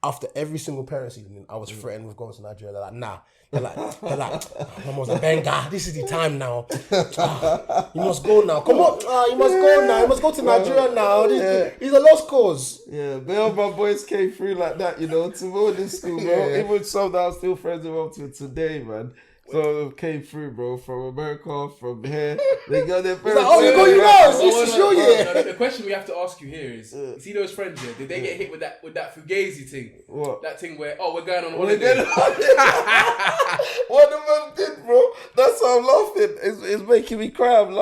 after every single parents' evening, I was threatened with going to Nigeria. They're like, nah. They're like, my mom was like, Benga, this is the time now. You must go now. Come on, you must go now. You must go to Nigeria now. These are lost cause. Yeah, but all my boys came through like that, to boarding school, bro. Even some that I'm still friends with up to today, man. So came through, bro, from America, from here. They got their parents. Like, you got you guys. This is your year. No, the question we have to ask you here is: you see those friends here? Did they get hit with that fugazi thing? What? That thing where we're going on holiday. One of them did, bro. That's why I'm laughing. It's making me cry. I'm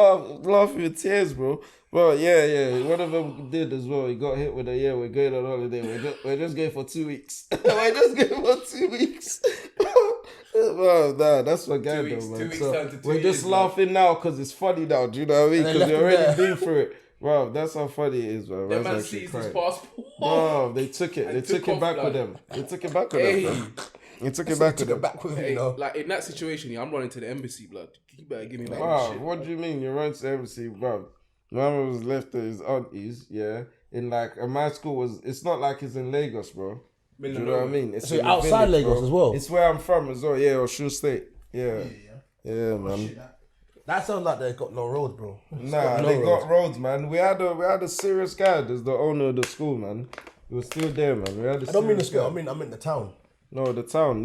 laughing with tears, bro. Well, yeah. One of them did as well. He got hit with we're going on holiday. We're just going for 2 weeks. We're just going for 2 weeks. Well, nah, that's what guy though, man. So we're just laughing now because it's funny now. Do you know what I mean? Because you're already been through it. Wow, that's how funny it is, man. That man seized his passport. Wow, they took it. They took it back with them. They took it back with them. They took it back with them. You know? Like in that situation, I'm running to the embassy, blood. You better give me back wow, shit. What do you mean? You're running to the embassy, bro? My mum was left at his auntie's, in like, and my school it's not like it's in Lagos, bro. Do you know what I mean? It's so outside village, Lagos bro. as well? It's where I'm from as well, Osun State. Yeah, man. That sounds like they got no road, bro. Nah, they got roads, man. We had a serious guy as the owner of the school, man. He was still there, man. I don't mean the school, I mean the town. No, the town,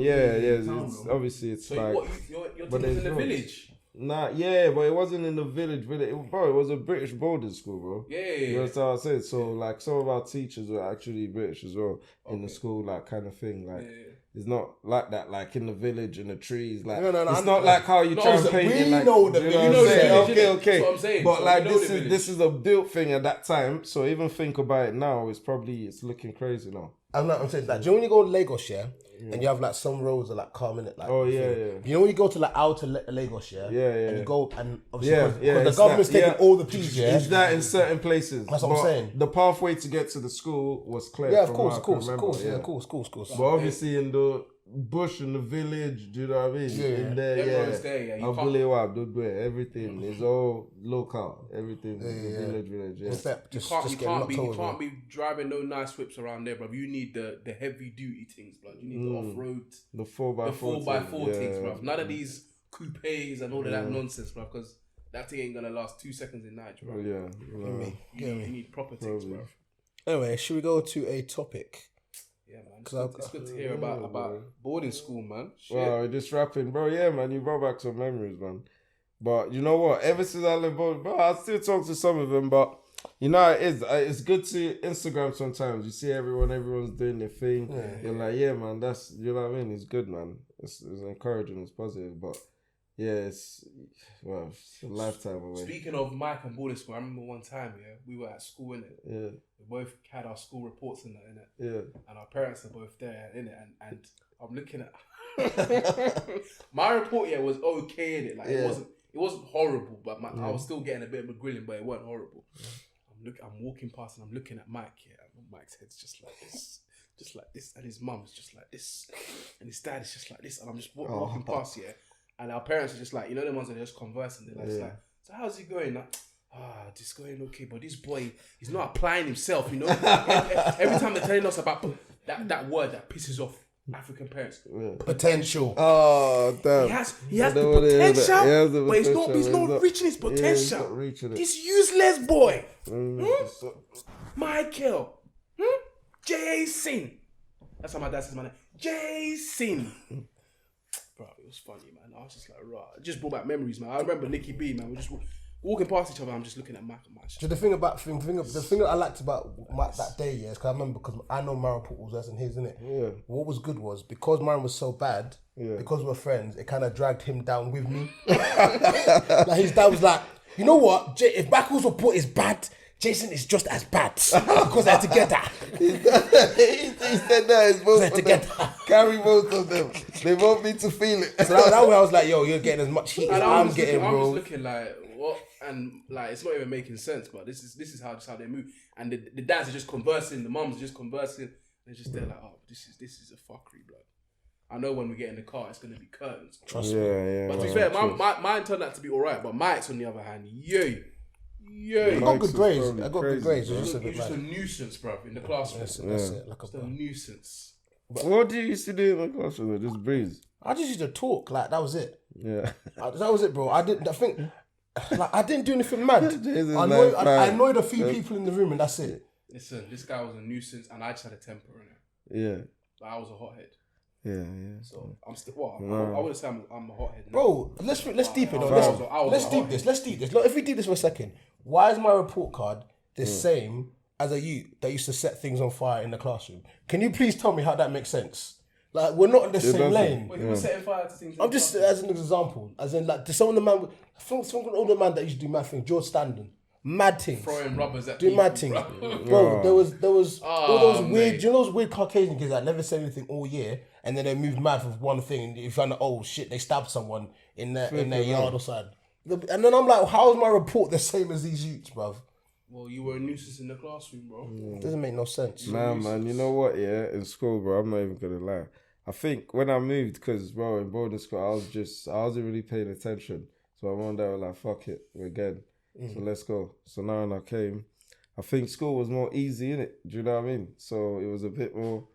obviously it's so like... So your team was in the village? Nah, yeah, but it wasn't in the village. Bro, it was a British boarding school, bro. Yeah. That's how I said. So, like, some of our teachers were actually British as well in the school, like, kind of thing. Like, it's not like that, like, in the village, in the trees. Like, it's not like how you try and paint it. Like, know the village. Okay. That's what I'm saying. But, so like, this is a built thing at that time. So, even think about it now, it's looking crazy now. I'm saying that. Do you know when you go to Lagos, and you have like some roads are like calm in it, like yeah. You know when you go to like outer Lagos, and you go and obviously because the government's taking all the peas, It's that in certain places. That's what I'm saying. The pathway to get to the school was clear. Yeah, of course. But obviously in the bush in the village, do you know what I mean? In there, everything is all local. Everything, village. You can't be driving no nice whips around there, bro. You need the heavy duty things, bro. You need the off road, the 4x4 things, bro. None of these coupes and all of that nonsense, bro. Because that thing ain't gonna last 2 seconds in Niger, bro. You need proper things, bro. Anyway, should we go to a topic? Yeah, man. It's good to hear about boarding school, man. Shit. Wow, just rapping, bro. Yeah, man, you brought back some memories, man. But you know what? Ever since I left boarding, bro, I still talk to some of them. But you know, it's good to Instagram sometimes. You see everyone's doing their thing. You're like, yeah, man, that's, you know what I mean? It's good, man. It's encouraging, it's positive. But it's a lifetime away. Speaking of Mike and boarding school, I remember one time, we were at school, innit? Yeah. We both had our school reports in that, innit? Yeah. And our parents are both there, innit? And I'm looking at my report, was okay, innit? Like it wasn't horrible, but I was still getting a bit of a grilling, but it wasn't horrible. I'm walking past and I'm looking at Mike, and Mike's head's just like this, and his mum's just like this, and his dad is just like this, and I'm just walking past, and our parents are just like, the ones that are just conversing, they're just like, so how's he going? Like, this going okay, but this boy, he's not applying himself, Every time they're telling us about that word that pisses off African parents. Potential. Oh, damn. He has the potential, but he's not reaching his potential. He's not reaching it. This useless boy. Michael. Jason. That's how my dad says my name. Jason. Bro, it was funny, man. I was just like, rah. It just brought back memories, man. I remember Nicky B, man. We're just walking past each other. I'm just looking at Mike and Mike. So the thing that I liked about that day, is because I remember, because I know my report was worse than his, innit? Yeah. What was good was, because mine was so bad, because we're friends, it kind of dragged him down with me. Like his dad was like, you know what? If Michael's report is bad, Jason is just as bad because they're together. he said that it's both of them. Carry both of them. They want me to feel it. So that way I was like, yo, you're getting as much heat as I'm getting, bro. I'm just looking like, what? And like, it's not even making sense, but this is how they move. And the dads are just conversing, the mums are just conversing. They're just there like, oh, this is a fuckery, blood. I know when we get in the car, it's gonna be curtains. Trust me. Yeah. But to be fair, mine turned out to be alright. But Mike's on the other hand, I got good grades. I got good grades. You're just a nuisance, bro, in the classroom. That's it. Like Just a nuisance. What do you used to do in the classroom? Just breeze. I just used to talk. Like that was it. Yeah. That was it, bro. I didn't do anything mad. I annoyed a few people in the room, and that's it. Listen, this guy was a nuisance, and I just had a temper in it. Yeah. Like, I was a hothead. Yeah. So I'm still. I wouldn't say I'm a hothead. Bro, let's deep it. Let's deep this. Look, if we deep this for a second, why is my report card the same as a youth that used to set things on fire in the classroom? Can you please tell me how that makes sense? Like, we're not in the same lane. Wait, who was setting fire to things? I'm just as an example, as in like some of the man, some older man that used to do mad things, George Standen, mad things, throwing rubbers at doing people, mad things, bro. There was all those weird, you know those weird Caucasian kids that never said anything all year, and then they moved mad for one thing, and you find out, oh shit, they stabbed someone in their yard or something. And then I'm like, how is my report the same as these youths, bruv? Well, you were a nuisance in the classroom, bro. Doesn't make no sense. Nah, man, you know what, in school, bro, I'm not even gonna lie. I think when I moved, because, bro, in boarding school, I wasn't really paying attention. So one day I was like, fuck it, we're good. So let's go. So now when I came, I think school was more easy, innit? Do you know what I mean? So it was a bit more,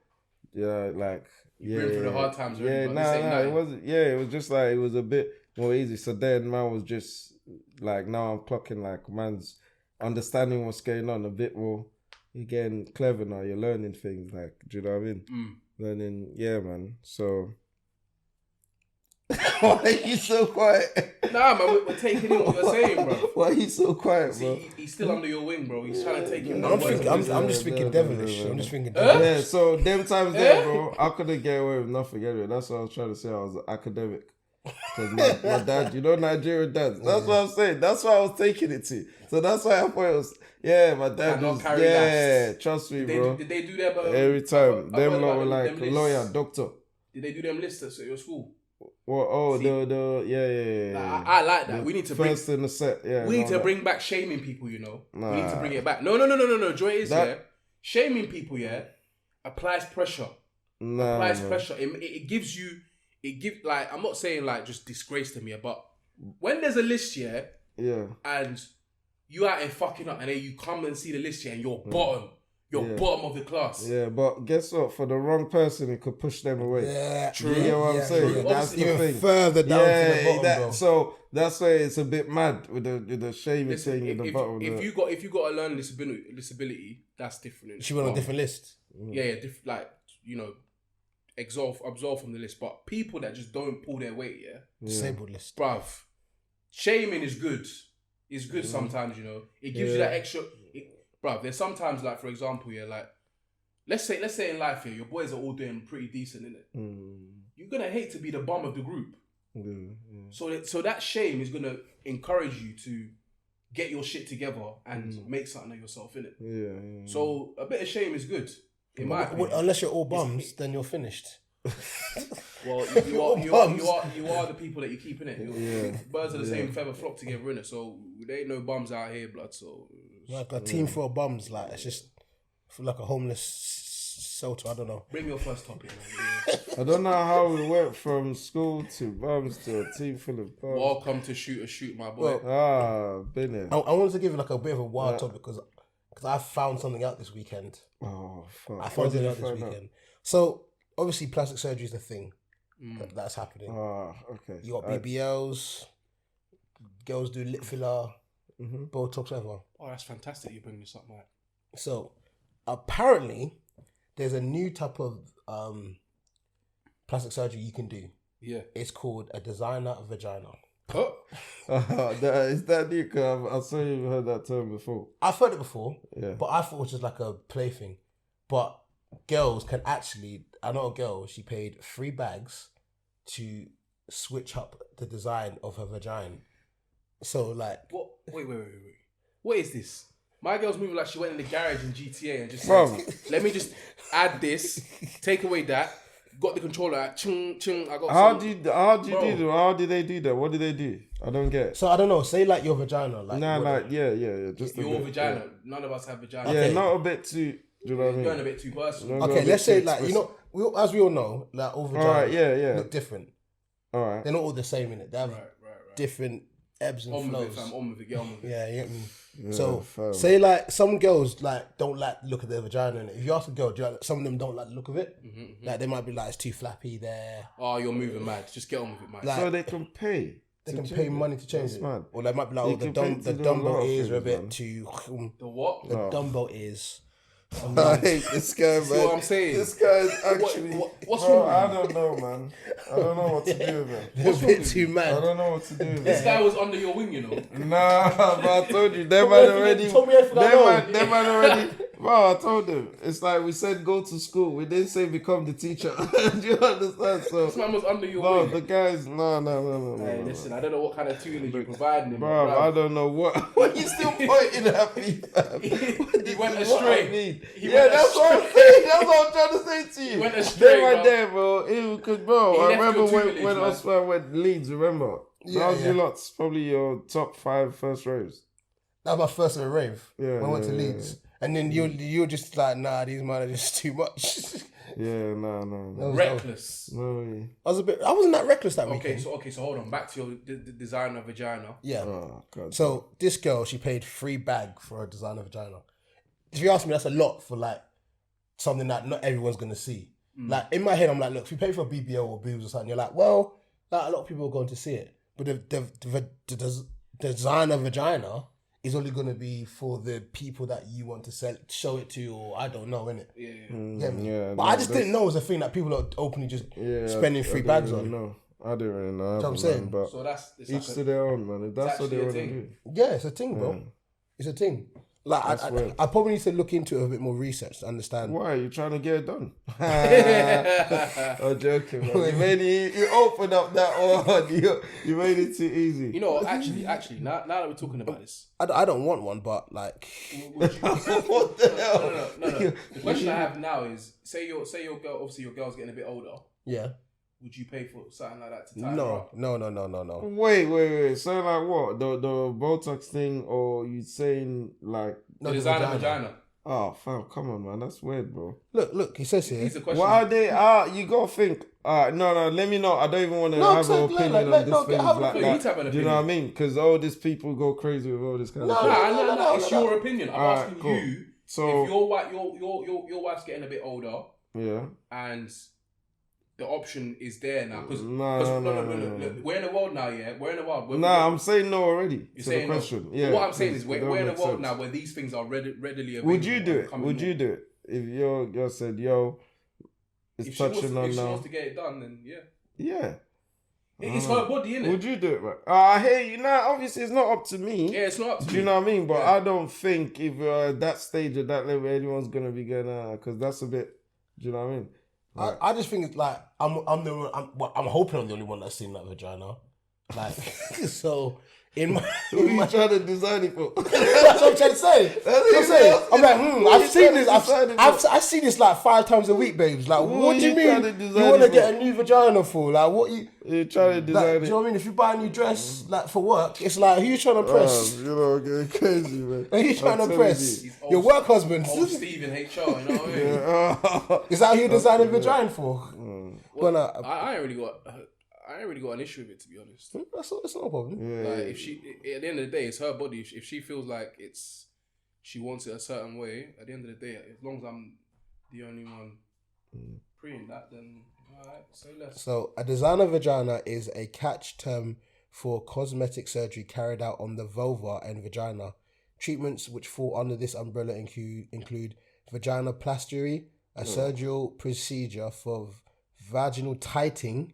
like... Been through the hard times already, it wasn't. Yeah, it was just like, it was a bit more easy. So then man was just like, now I'm clocking like man's understanding what's going on a bit more. You're getting clever now. You're learning things, like, do you know what I mean? Learning, yeah, man. So why are you so quiet? Nah, man, we're taking in what you're saying, bro. Why are you so quiet, bro? See, he's still under your wing, bro. He's trying to take him. I'm just thinking devilish. I'm just thinking devilish. Yeah, so them times there, bro, I couldn't get away with nothing anyway. That's what I was trying to say. I was academic. Because my dad, Nigerian dads. That's what I'm saying. That's why I was taking it to. So that's why I thought it was, my dad was, trust me, bro. Did they do that? Every time. Them lot were like lawyer, doctor. Did they do them lists at your school? Well, I like that. We need to bring first in the set. Yeah, we need to bring back shaming people. We need to bring it back. No. Joy is shaming people. Applies pressure. Applies pressure. It gives you. It gives like, I'm not saying like just disgrace them, but when there's a list, and you out here fucking up, and then you come and see the list, and you're bottom. Bottom of the class. Yeah, but guess what? For the wrong person, it could push them away. Yeah, true. You know what I'm saying? True. That's the even thing. Further down to the bottom, bro. So that's why it's a bit mad with the shaming thing in the bottom. If you got a learning disability, that's different. She went on a different list. Yeah, like absolve from the list. But people that just don't pull their weight, disabled list, bruv. Shaming is good. It's good sometimes, It gives you that extra. Bruv, there's sometimes, like, for example, like, let's say in life, your boys are all doing pretty decent, innit? You're gonna hate to be the bum of the group. So that shame is gonna encourage you to get your shit together and make something of yourself, innit? Yeah. So a bit of shame is good. In my opinion. Unless you're all bums, then you're finished. Well, you are the people that you keep in it. Birds of the same feather flock together in it. So there ain't no bums out here, blood. So like a team full of bums, like it's just like a homeless shelter. I don't know. Bring your first topic, man. I don't know how we went from school to bums to a team full of bums. Welcome to Shoot, my boy. Been there. I wanted to give you like a bit of a wild topic because I found something out this weekend. Oh, fuck. I found something out this weekend. So obviously, plastic surgery is the thing that's happening. Okay. You got BBLs, girls do lip filler, Botox, whatever. Oh, that's fantastic. You bring this up, man. So apparently, there's a new type of plastic surgery you can do. Yeah. It's called a designer vagina. Oh. Is that new? Cause I saw you heard that term before. I've heard it before, Yeah. but I thought it was just like a plaything. But girls can actually, I know a girl, she paid $3 to switch up the design of her vagina. So like... What? Wait. What is this? My girl's moving like she went in the garage in GTA and just Bro. said, let me just add this, take away that, got the controller out, chung, I got How some- do you do that? How did they do that? What did they do? I don't get it. So I don't know, say like your vagina. Like, Yeah. Just a your bit, vagina. None of us have vagina. Yeah, Okay. not a bit too. Do you know what I You're going mean? a bit too personal. Not a Okay, bit let's say too like, explicit. as we all know, like all vaginas Alright, yeah. look different. All right. They're not all the same in it. They have Right. different ebbs and On with it, flows. fam. On with it. Get on with it. Yeah, you get me. Yeah, So fam. say like some girls like don't like the look of their vagina. And if you ask a girl, do you like, some of them don't like the look of it. Like they might be like it's too flappy there. Oh, you're moving mad. Just get on with it, man. Like, So they can pay. they to can change pay it. money to change That's it. mad. Or they might be like, You oh, the can pay to do a dumbbell lot of ears are a things, bit man. too. The what? The dumbbell ears. I hate this guy, See what I'm saying? This guy's actually. What's Bro, wrong? I don't know, man. I don't know what to do with him. They're a bit too I mad. don't know what to do with This him. guy was under your wing, you know. Nah, but I told you, them Told man me already. everything I know. Them man already. Bro, I told him. It's like we said go to school. We didn't say become the teacher. Do you understand? This So, man was under your bro, wing. the guys, no. Hey, listen, I don't know what kind of tuning you're providing him. Bro, I don't know what. What you still pointing at me, fam? He went What astray. I mean. He Yeah, went that's what I'm astray. saying. That's what I'm trying to say to you. He went astray, They were bro. there, bro. It could, bro. He I left remember your when tutelage, man. Osman went Leeds. Remember? Yeah, that was yeah. your lot's probably your top 5 first raves. That was my first ever rave. Yeah, when I went to yeah, Leeds. And then you're just like, nah, these men are just too much. Yeah, no. Reckless. No way. I wasn't that reckless that weekend. Okay, so hold on. Back to your designer vagina. Yeah. Oh, God. So this girl, she paid $3 for a designer vagina. If you ask me, that's a lot for like something that not everyone's gonna see. Like in my head, I'm like, look, if you pay for a BBL or boobs or something, you're like, well, like, a lot of people are going to see it. But the designer vagina is only gonna be for the people that you want to show it to, or I don't know, innit? Yeah. But I just didn't know it was a thing that people are openly just spending $3 on. No, I didn't really know. That's what I'm saying. But So that's it's each like to their own, man. If that's what they actually a want to thing. do. Yeah, it's a thing, bro. It's a thing. Like weird. I probably need to look into it a bit more research to understand. Why? You trying to get it done? I'm joking, man. You opened up that one. You made it too easy. You know what, actually, now that we're talking about this, I don't want one, but like, would you, What the hell? no. The question I have now is, say your girl, obviously your girl's getting a bit older. yeah, Would you pay for something like that to tie her up? no. Wait. So like what? The Botox thing, or you saying like? The designer vagina. Oh, fam, come on, man. That's weird, bro. Look. He says here. These are questions. What are they? You gotta think. No. Let me know. I don't even want to No, have so, an opinion like, on no, this have thing an like opinion. You need to that. have an Do you know what I opinion. mean? Because all these people go crazy with all this kind of No, stuff. No, it's your opinion. I'm Alright, asking cool. you. So If your wife's getting a bit older yeah. and the option is there now, because No. look, we're in a world now, yeah. We're in a world. I'm saying no already. You're to saying the question. no. Yeah. What I'm saying is it we're don't in a make world sense. now where these things are readily available. Would you do and it? coming Would you more. do it if your girl said, "Yo, it's If she wants touching on if she now"? wants to get it done, then yeah. Yeah. It's her body, innit? Would you do it, man? I hear you. Now, obviously, it's not up to me. Yeah, it's not up to Do you me. know what I mean? But Yeah. I don't think if at that stage at that level, anyone's gonna be going because that's a bit. Do you know what I mean? I just think it's like I'm hoping I'm the only one that's seen that vagina. Like, so in my, Who are you trying to design it for? that's what I'm trying to say. That's what I'm saying. I'm like, I've seen this. I've seen this like 5 times a week, babes. Like, what do you mean? You want to get a new vagina for? Like, what You're trying to design like, it. do you know what I mean? If you buy a new dress like for work, it's like, who you trying to press? You know, getting crazy, man. Who you trying to press? Old- Your work husband. Old Steve in HR, you know what I mean? Is that who you designing a vagina for? Well, Well, I ain't really got an issue with it, to be honest. that's not a problem. Like, if she, at the end of the day, it's her body. If she feels like she wants it a certain way, at the end of the day, as long as I'm the only one preying that, then alright, say less. So, a designer vagina is a catch term for cosmetic surgery carried out on the vulva and vagina. Treatments which fall under this umbrella include vaginoplasty, a surgical procedure for vaginal tightening,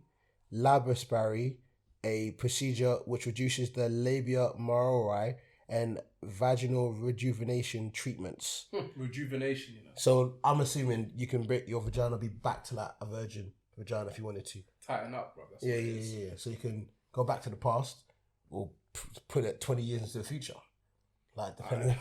laparoscopy, a procedure which reduces the labia majori, and vaginal rejuvenation treatments. Rejuvenation, you know. So I'm assuming you can break your vagina be back to like a virgin vagina if you wanted to. Tighten up, bro. That's Yeah, what it yeah, is. yeah. So you can go back to the past or put it 20 years into the future. Like, depending.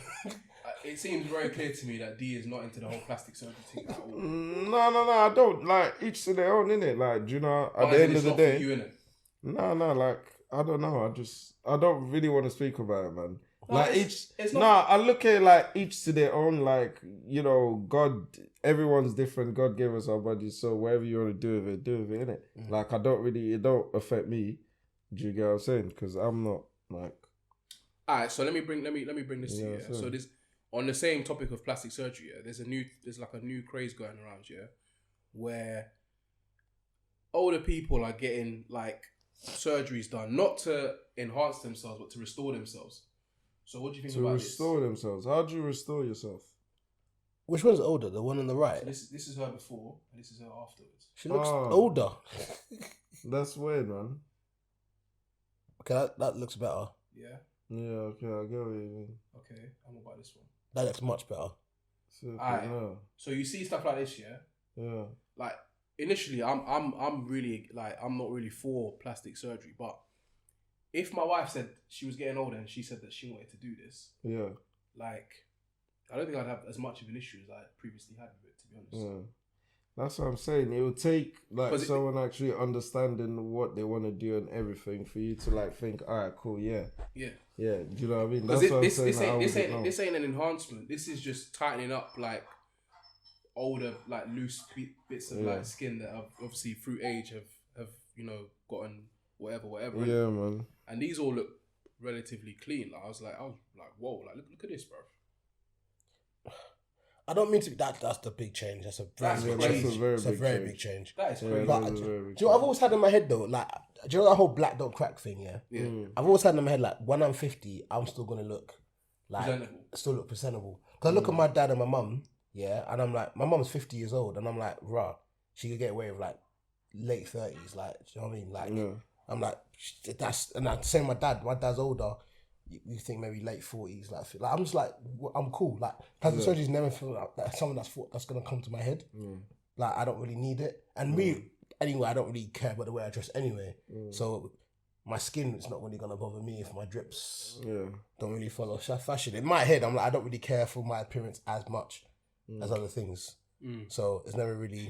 It seems very clear to me that D is not into the whole plastic surgery thing at all. No, I don't. Like, each to their own, innit? Like, do you know, at the end of the day... You, innit? No, like, I don't know. I don't really want to speak about it, man. No, Like, it's not... I look at it like each to their own, like, you know, God, everyone's different. God gave us our bodies, so whatever you want to do with it, innit? Like, it don't affect me. Do you get what I'm saying? Because I'm not, like... Alright, so let me bring this to you. Yeah, So this, on the same topic of plastic surgery, there's like a new craze going around, where older people are getting like surgeries done, not to enhance themselves, but to restore themselves. So what do you think about this? To restore themselves. How do you restore yourself? Which one's older? The one on the right? So this is her before, and this is her afterwards. She looks older. That's weird, man. Okay, that looks better. Yeah. Yeah, okay, I get what you mean. Okay. And what about this one? That looks much better. Alright. So you see stuff like this, yeah? Yeah. Like initially, I'm really like I'm not really for plastic surgery, but if my wife said she was getting older and she said that she wanted to do this, Yeah. like I don't think I'd have as much of an issue as I previously had with it, to be honest. Yeah. That's what I'm saying. It would take like someone actually understanding what they want to do and everything for you to like think, all right, cool, yeah. Yeah. Yeah. Do you know what I mean? Because That's what I'm saying. this ain't an enhancement. This is just tightening up like older, like loose bits of like skin that have obviously through age have you know gotten whatever. Yeah, man. And these all look relatively clean. Like I was like, whoa, like look at this, bro. I don't mean to be that's the big change. That's a very big change. That is crazy. But do you know what I've always had in my head though? Like, do you know that whole black don't crack thing? Yeah. I've always had in my head like when I'm 50, I'm still gonna look like presentable. Cause I look at my dad and my mum, yeah, and I'm like, my mum's 50 years old, and I'm like, rah, she could get away with like late 30s, like, do you know what I mean? Like, I'm like, and I'm saying my dad's older. You think maybe late 40s, like I'm just like I'm cool. Like plastic surgery's never feel like something that's gonna come to my head. Like I don't really need it, and me anyway. I don't really care about the way I dress anyway. So my skin is not really gonna bother me if my drips don't really follow fashion. In my head, I'm like I don't really care for my appearance as much as other things. So it's never really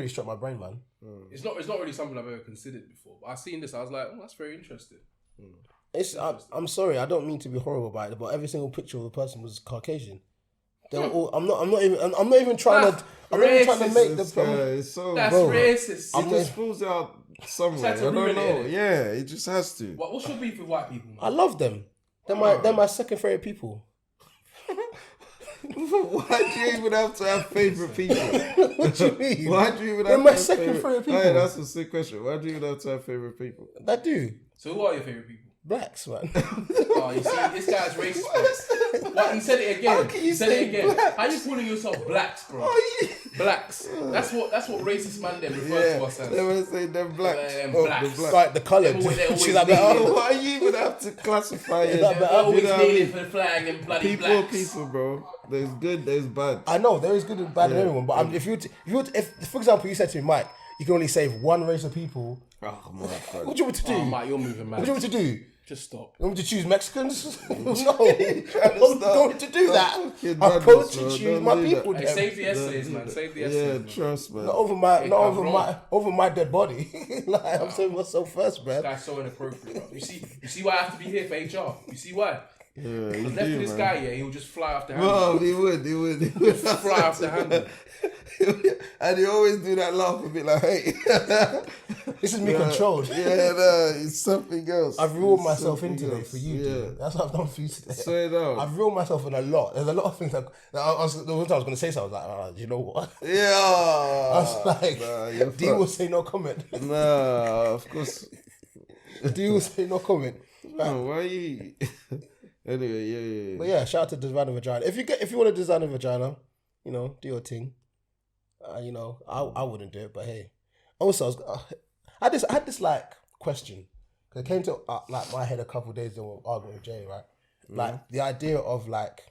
struck my brain, man. It's not really something I've ever considered before. But I seen this, I was like, oh, that's very interesting. I'm sorry, I don't mean to be horrible about it, but every single picture of the person was Caucasian. They were all, I'm not even trying to make the it's so that's racist. It just falls out somewhere. I don't know. Yeah, it just has to. What's your beef with white people, man? I love them. They're my second favorite people. Why do you even have to have favourite people? What do you mean? Why do you even They're have my to have second favourite people. Hey, that's a sick question. Why do you even have to have favourite people? I do. So who are your favourite people? Blacks, man. Oh, you see, this guy's racist, bro. What? He said it again. How can you say blacks? How you calling yourself blacks, bro? Blacks. That's what racist man them refer to us as. They would say they're blacks. Blacks. Like the colour. She's like, why you even have to classify it? They're always kneeling for the flag and bloody blacks. People, bro. There's good, there's bad. I know there is good and bad in everyone, but if for example you said to me, Mike, you can only save one race of people Oh my God. What do you want me to do? Oh, Mike, you're moving mad. What do you want me to do? Just stop. You want me to choose Mexicans? No, I'm going to do that. I'm madness, going to bro. choose Don't my do people. Hey, then. save the essays, man. Save the essays, Yeah, man. trust, man. Not over Hey, over my dead body. Like I'm saving myself first, This bruv. guy's so inappropriate, bro. You see why I have to be here for HR? You see why? Yeah, you Left to do, this man. guy, yeah, he'll just fly off the handle. Well, he would. Fly off the handle. And he always do that laugh a bit like, hey. This is me controlled. Yeah, no, it's something else. I've reeled It's myself in something today else. for you, dude. That's what I've done for you today. Say it out. I've reeled myself in a lot. There's a lot of things that I was going to say something. I was like, you know what? Yeah. I was like, you're D will fucked. say no comment. Nah, of course. D will say no comment. No, why you... Anyway, yeah. But yeah, shout out to Design a Vagina. If you want to design a vagina, you know, do your thing. You know, I wouldn't do it, but hey. Also, I had this like question. It came to like my head a couple of days ago arguing with Jay, right? Like the idea of like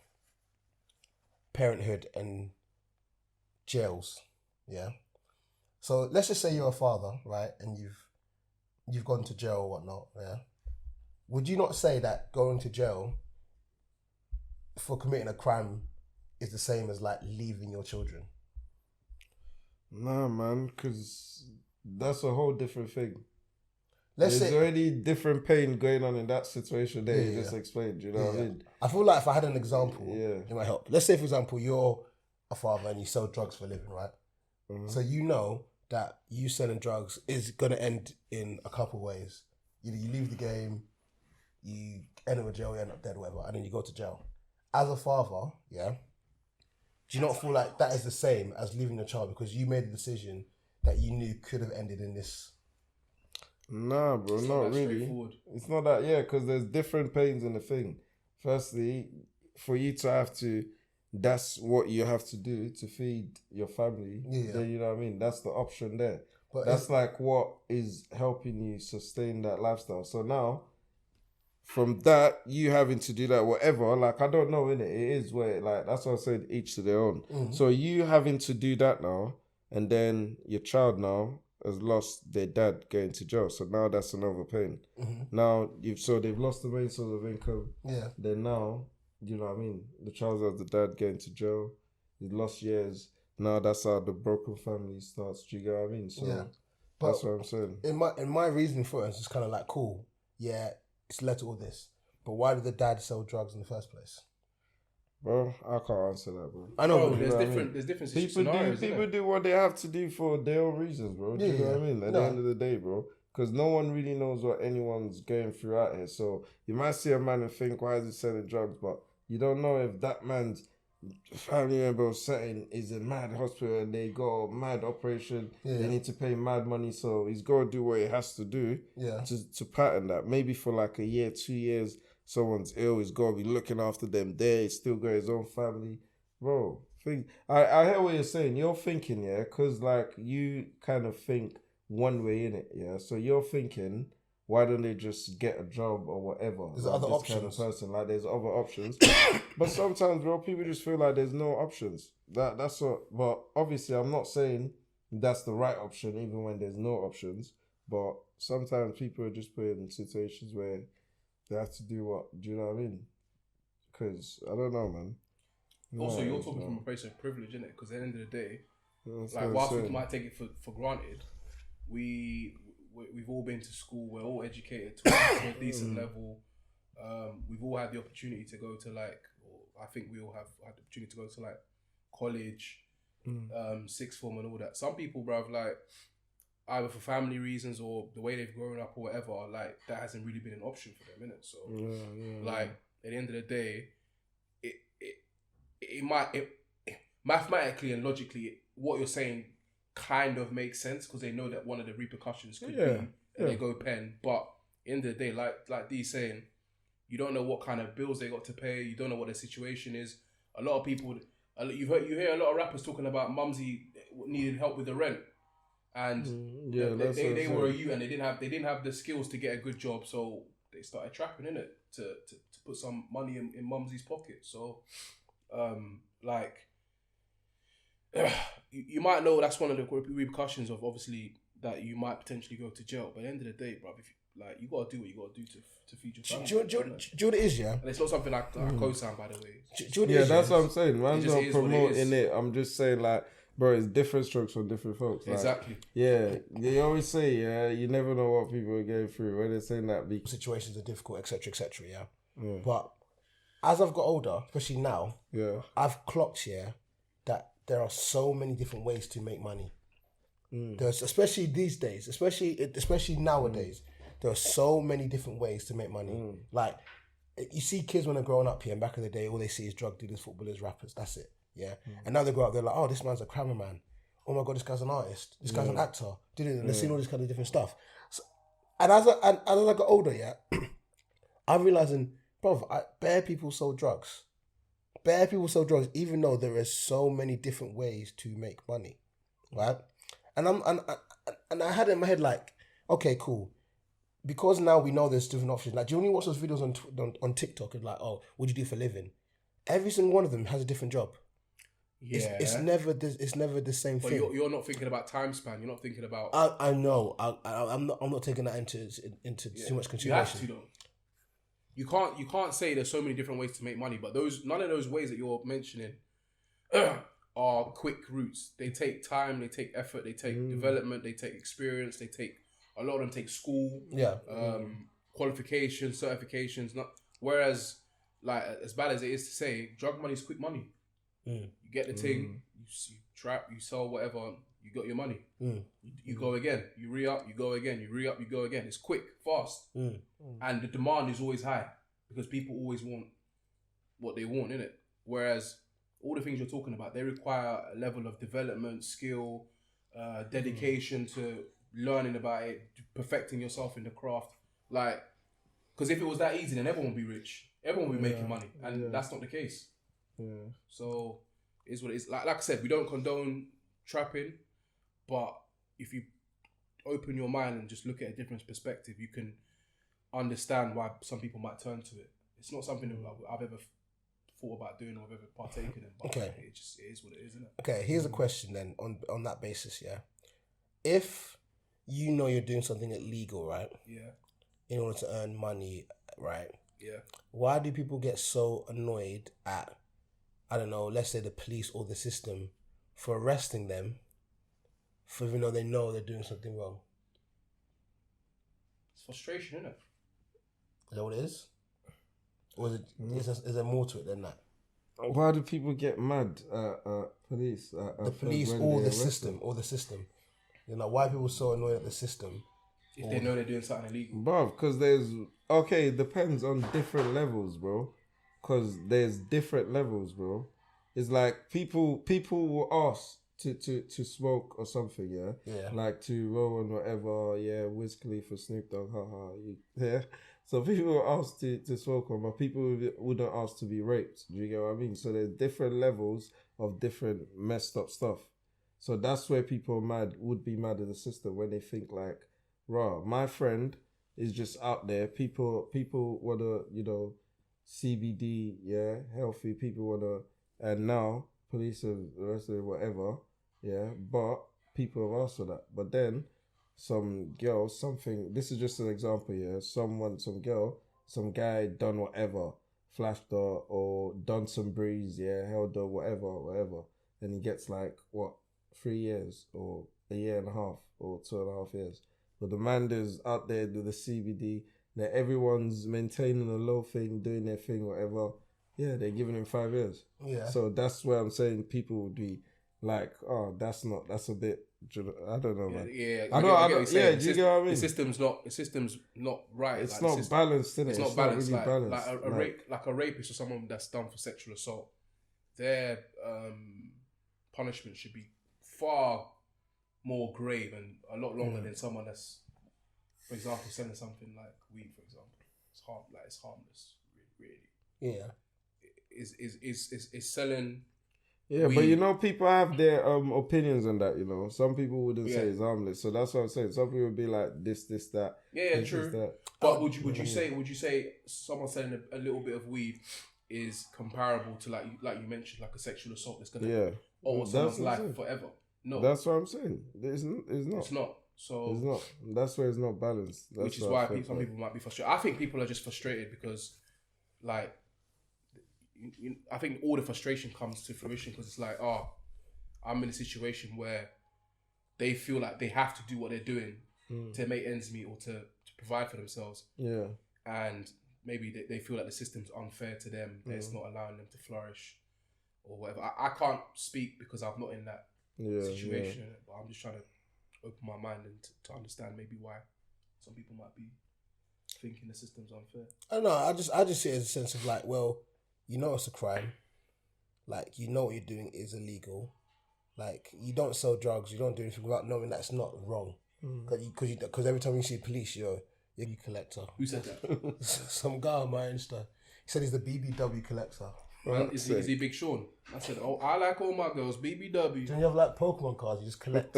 parenthood and jails, yeah. So let's just say you're a father, right, and you've gone to jail or whatnot, yeah. Would you not say that going to jail for committing a crime is the same as like leaving your children? Nah, man, because that's a whole different thing. Let's There's say already different pain going on in that situation that you Yeah. just explained, you know what I mean? I feel like if I had an example, Yeah. it might help. Let's say, for example, you're a father and you sell drugs for a living, right? Mhm. So you know that you selling drugs is going to end in a couple ways. Either you leave the game, you end up in jail, you end up dead, whatever, and then you go to jail. As a father, yeah, do you not feel like that is the same as leaving your child because you made a decision that you knew could have ended in this? Nah, bro, It's not that really. straightforward. It's not that, yeah, because there's different pains in the thing. Firstly, for you to have to, that's what you have to do to feed your family. Yeah. Then, you know what I mean? That's the option there. But That's like what is helping you sustain that lifestyle. So now, from that, you having to do that, whatever, like, I don't know, innit? It is where, like, that's what I said, each to their own. Mhm. So you having to do that now, and then your child now has lost their dad going to jail. So now that's another pain. Mhm. Now, they've lost the main source of income. Yeah. Then now, you know what I mean? The child has the dad going to jail. He's lost years. Now that's how the broken family starts. Do you get what I mean? So Yeah. that's But what I'm saying. in my reasoning for it, it's just kind of like, cool, yeah, it's led to all this. But why did the dad sell drugs in the first place? Bro, I can't answer that, bro. I know, Bro, but there's know what I different. mean? There's different People scenarios. do isn't people there? do what they have to do for their own reasons, bro. Do you know what I mean? At the No. end of the day, bro. Because no one really knows what anyone's going through out here. So you might see a man and think, why is he selling drugs? But you don't know if that man's family member or setting is in mad hospital and they got a mad operation. Yeah. They need to pay mad money. So he's got to do what he has to do Yeah. to pattern that. Maybe for like a year, 2 years, someone's ill. He's got to be looking after them there. He's still got his own family. Bro, I hear what you're saying. You're thinking, yeah, because like you kind of think one way in it, yeah. So you're thinking, why don't they just get a job or whatever? There's like other this options. kind of person, like there's other options. But sometimes, bro, people just feel like there's no options. That's what. But obviously, I'm not saying that's the right option, even when there's no options. But sometimes people are just put in situations where they have to do what. Do you know what I mean? Because I don't know, man. Also, No, you're it's talking not. from a place of privilege, isn't it? Because at the end of the day, That's like what I'm whilst we saying. might take it for granted, we've all been to school. We're all educated to a decent level. We've all had the opportunity to go to like, or I think we all have had the opportunity to go to like college, sixth form and all that. Some people, bruv, like either for family reasons or the way they've grown up or whatever, like that hasn't really been an option for them, innit? So like at the end of the day, it mathematically and logically, what you're saying kind of makes sense because they know that one of the repercussions could be that they go pen. But at the end of the day, like D's saying, you don't know what kind of bills they got to pay. You don't know what the situation is. A lot of people, you hear a lot of rappers talking about mumsy needed help with the rent, and they were a youth and they didn't have the skills to get a good job, so they started trapping in it to put some money in mumsy's pocket. So, like, you might know that's one of the repercussions of obviously that you might potentially go to jail. But at the end of the day, bro, if you, like, you gotta do what you gotta do to feed your family. Do you know what it is, yeah? And it's not something like I co-sign, by the way. Do you know what it is, that's what I'm saying. Man's just not is what it promoting is. it. I'm just saying, like, bro, it's different strokes for different folks. Like, Exactly. Yeah, they always say, you never know what people are going through. When they're saying that, Situations are difficult, etc., yeah. But as I've got older, especially now, I've clocked that there are so many different ways to make money. There's, especially these days, especially nowadays, there are so many different ways to make money. Like, you see kids when they're growing up here, and back in the day, all they see is drug dealers, footballers, rappers. That's it. Yeah. And now they grow up, they're like, oh, this man's a cameraman. Oh my God, this guy's an artist. This guy's an actor. They're seeing all this kind of different stuff. So, and as I got older, I'm realizing, bro, bare people sell drugs. Bare people sell drugs, even though there is so many different ways to make money, right? And I had it in my head like, okay, cool, because now we know there's different options. Like, do you only watch those videos on TikTok and like, oh, what do you do for a living? Every single one of them has a different job. Yeah, it's never the same but thing. You're not thinking about time span. You're not thinking about. I know. I'm not taking that into too much consideration. You have to though. You can't say there's so many different ways to make money, but none of those ways that you're mentioning are quick routes. They take time, they take effort, they take development, they take experience, they take a lot of them take school, qualifications, certifications. Whereas, like, as bad as it is to say, drug money is quick money. You get the thing, you trap, you sell whatever, you got your money. You go again, you re-up, you go again, you re-up, you go again. It's quick, fast, and the demand is always high because people always want what they want, innit? Whereas all the things you're talking about, they require a level of development, skill, dedication to learning about it, perfecting yourself in the craft. Like, because if it was that easy, then everyone would be rich, everyone would be making money, and that's not the case. So it's what it is. Like I said, we don't condone trapping, but if you open your mind and just look at a different perspective, you can understand why some people might turn to it. It's not something that I've ever thought about doing or I've ever partaken in. But it is what it is, isn't it? Okay, here's a question then on that basis, yeah. If you know you're doing something illegal, right? Yeah. In order to earn money, right? Yeah. Why do people get so annoyed at, I don't know, let's say the police or the system for arresting them for even though they know they're doing something wrong? It's frustration, isn't it? Is that what it is? Or is there more to it than that? Why do people get mad at police? The police or the system, You know, why are people so annoyed at the system? If they know they're doing something illegal. Bro, because it depends on different levels, bro. Because there's different levels, bro. It's like people will ask to smoke or something, yeah? Like to roll on whatever, Wiz Khalifa, Snoop Dogg, yeah? So people will ask to smoke on, but people wouldn't ask to be raped. Do you get what I mean? So there's different levels of different messed up stuff. So that's where people would be mad at the system when they think like, raw, my friend is just out there. People wanna, CBD, healthy. People wanna, and now police have arrested whatever, but people have asked for that. But then some girl, this is just an example, some guy done whatever, flashed her or done some breeze, held her, whatever. Then he gets like, 3 years or a year and a half or 2.5 years. But the man is out there with the CBD, that everyone's maintaining a low thing, doing their thing, whatever. Yeah, they're giving him 5 years. Yeah. So that's where I'm saying people would be like, oh, that's a bit, I don't know, man. Yeah, I don't, do you get what I mean? The system's not right. It's not balanced, innit? It's not balanced. Not really balanced. Like a rapist or someone that's done for sexual assault, their punishment should be far more grave and a lot longer than someone that's, for example, selling something like weed, for example. It's harmless, really. Yeah. Is selling. Yeah, weed. But people have their opinions on that. Some people wouldn't say it's harmless, so that's what I'm saying. Some people would be like this, that. Yeah, this, true. That. But would you say someone selling a little bit of weed is comparable to like you mentioned, like a sexual assault that's gonna alter someone's life forever? No, that's what I'm saying. It's not. It's not. So It's not. That's where it's not balanced. That's which is what why I think, some people might be frustrated. I think people are just frustrated because, like, I think all the frustration comes to fruition because it's like, oh, I'm in a situation where they feel like they have to do what they're doing to make ends meet or to provide for themselves. Yeah. And maybe they feel like the system's unfair to them, that it's not allowing them to flourish or whatever. I can't speak because I'm not in that situation, but I'm just trying to open my mind and to understand maybe why some people might be thinking the system's unfair. I don't know. I just see it as a sense of like, well, you know it's a crime. Like, you know what you're doing is illegal. Like, you don't sell drugs. You don't do anything without knowing that's not wrong. Because every time you see police, you're a collector. Who said that? Some guy on my Insta. He said he's the BBW collector. Man, is he Big Sean? I said, oh, I like all my girls, BBW. Do you have like Pokemon cards? You just collect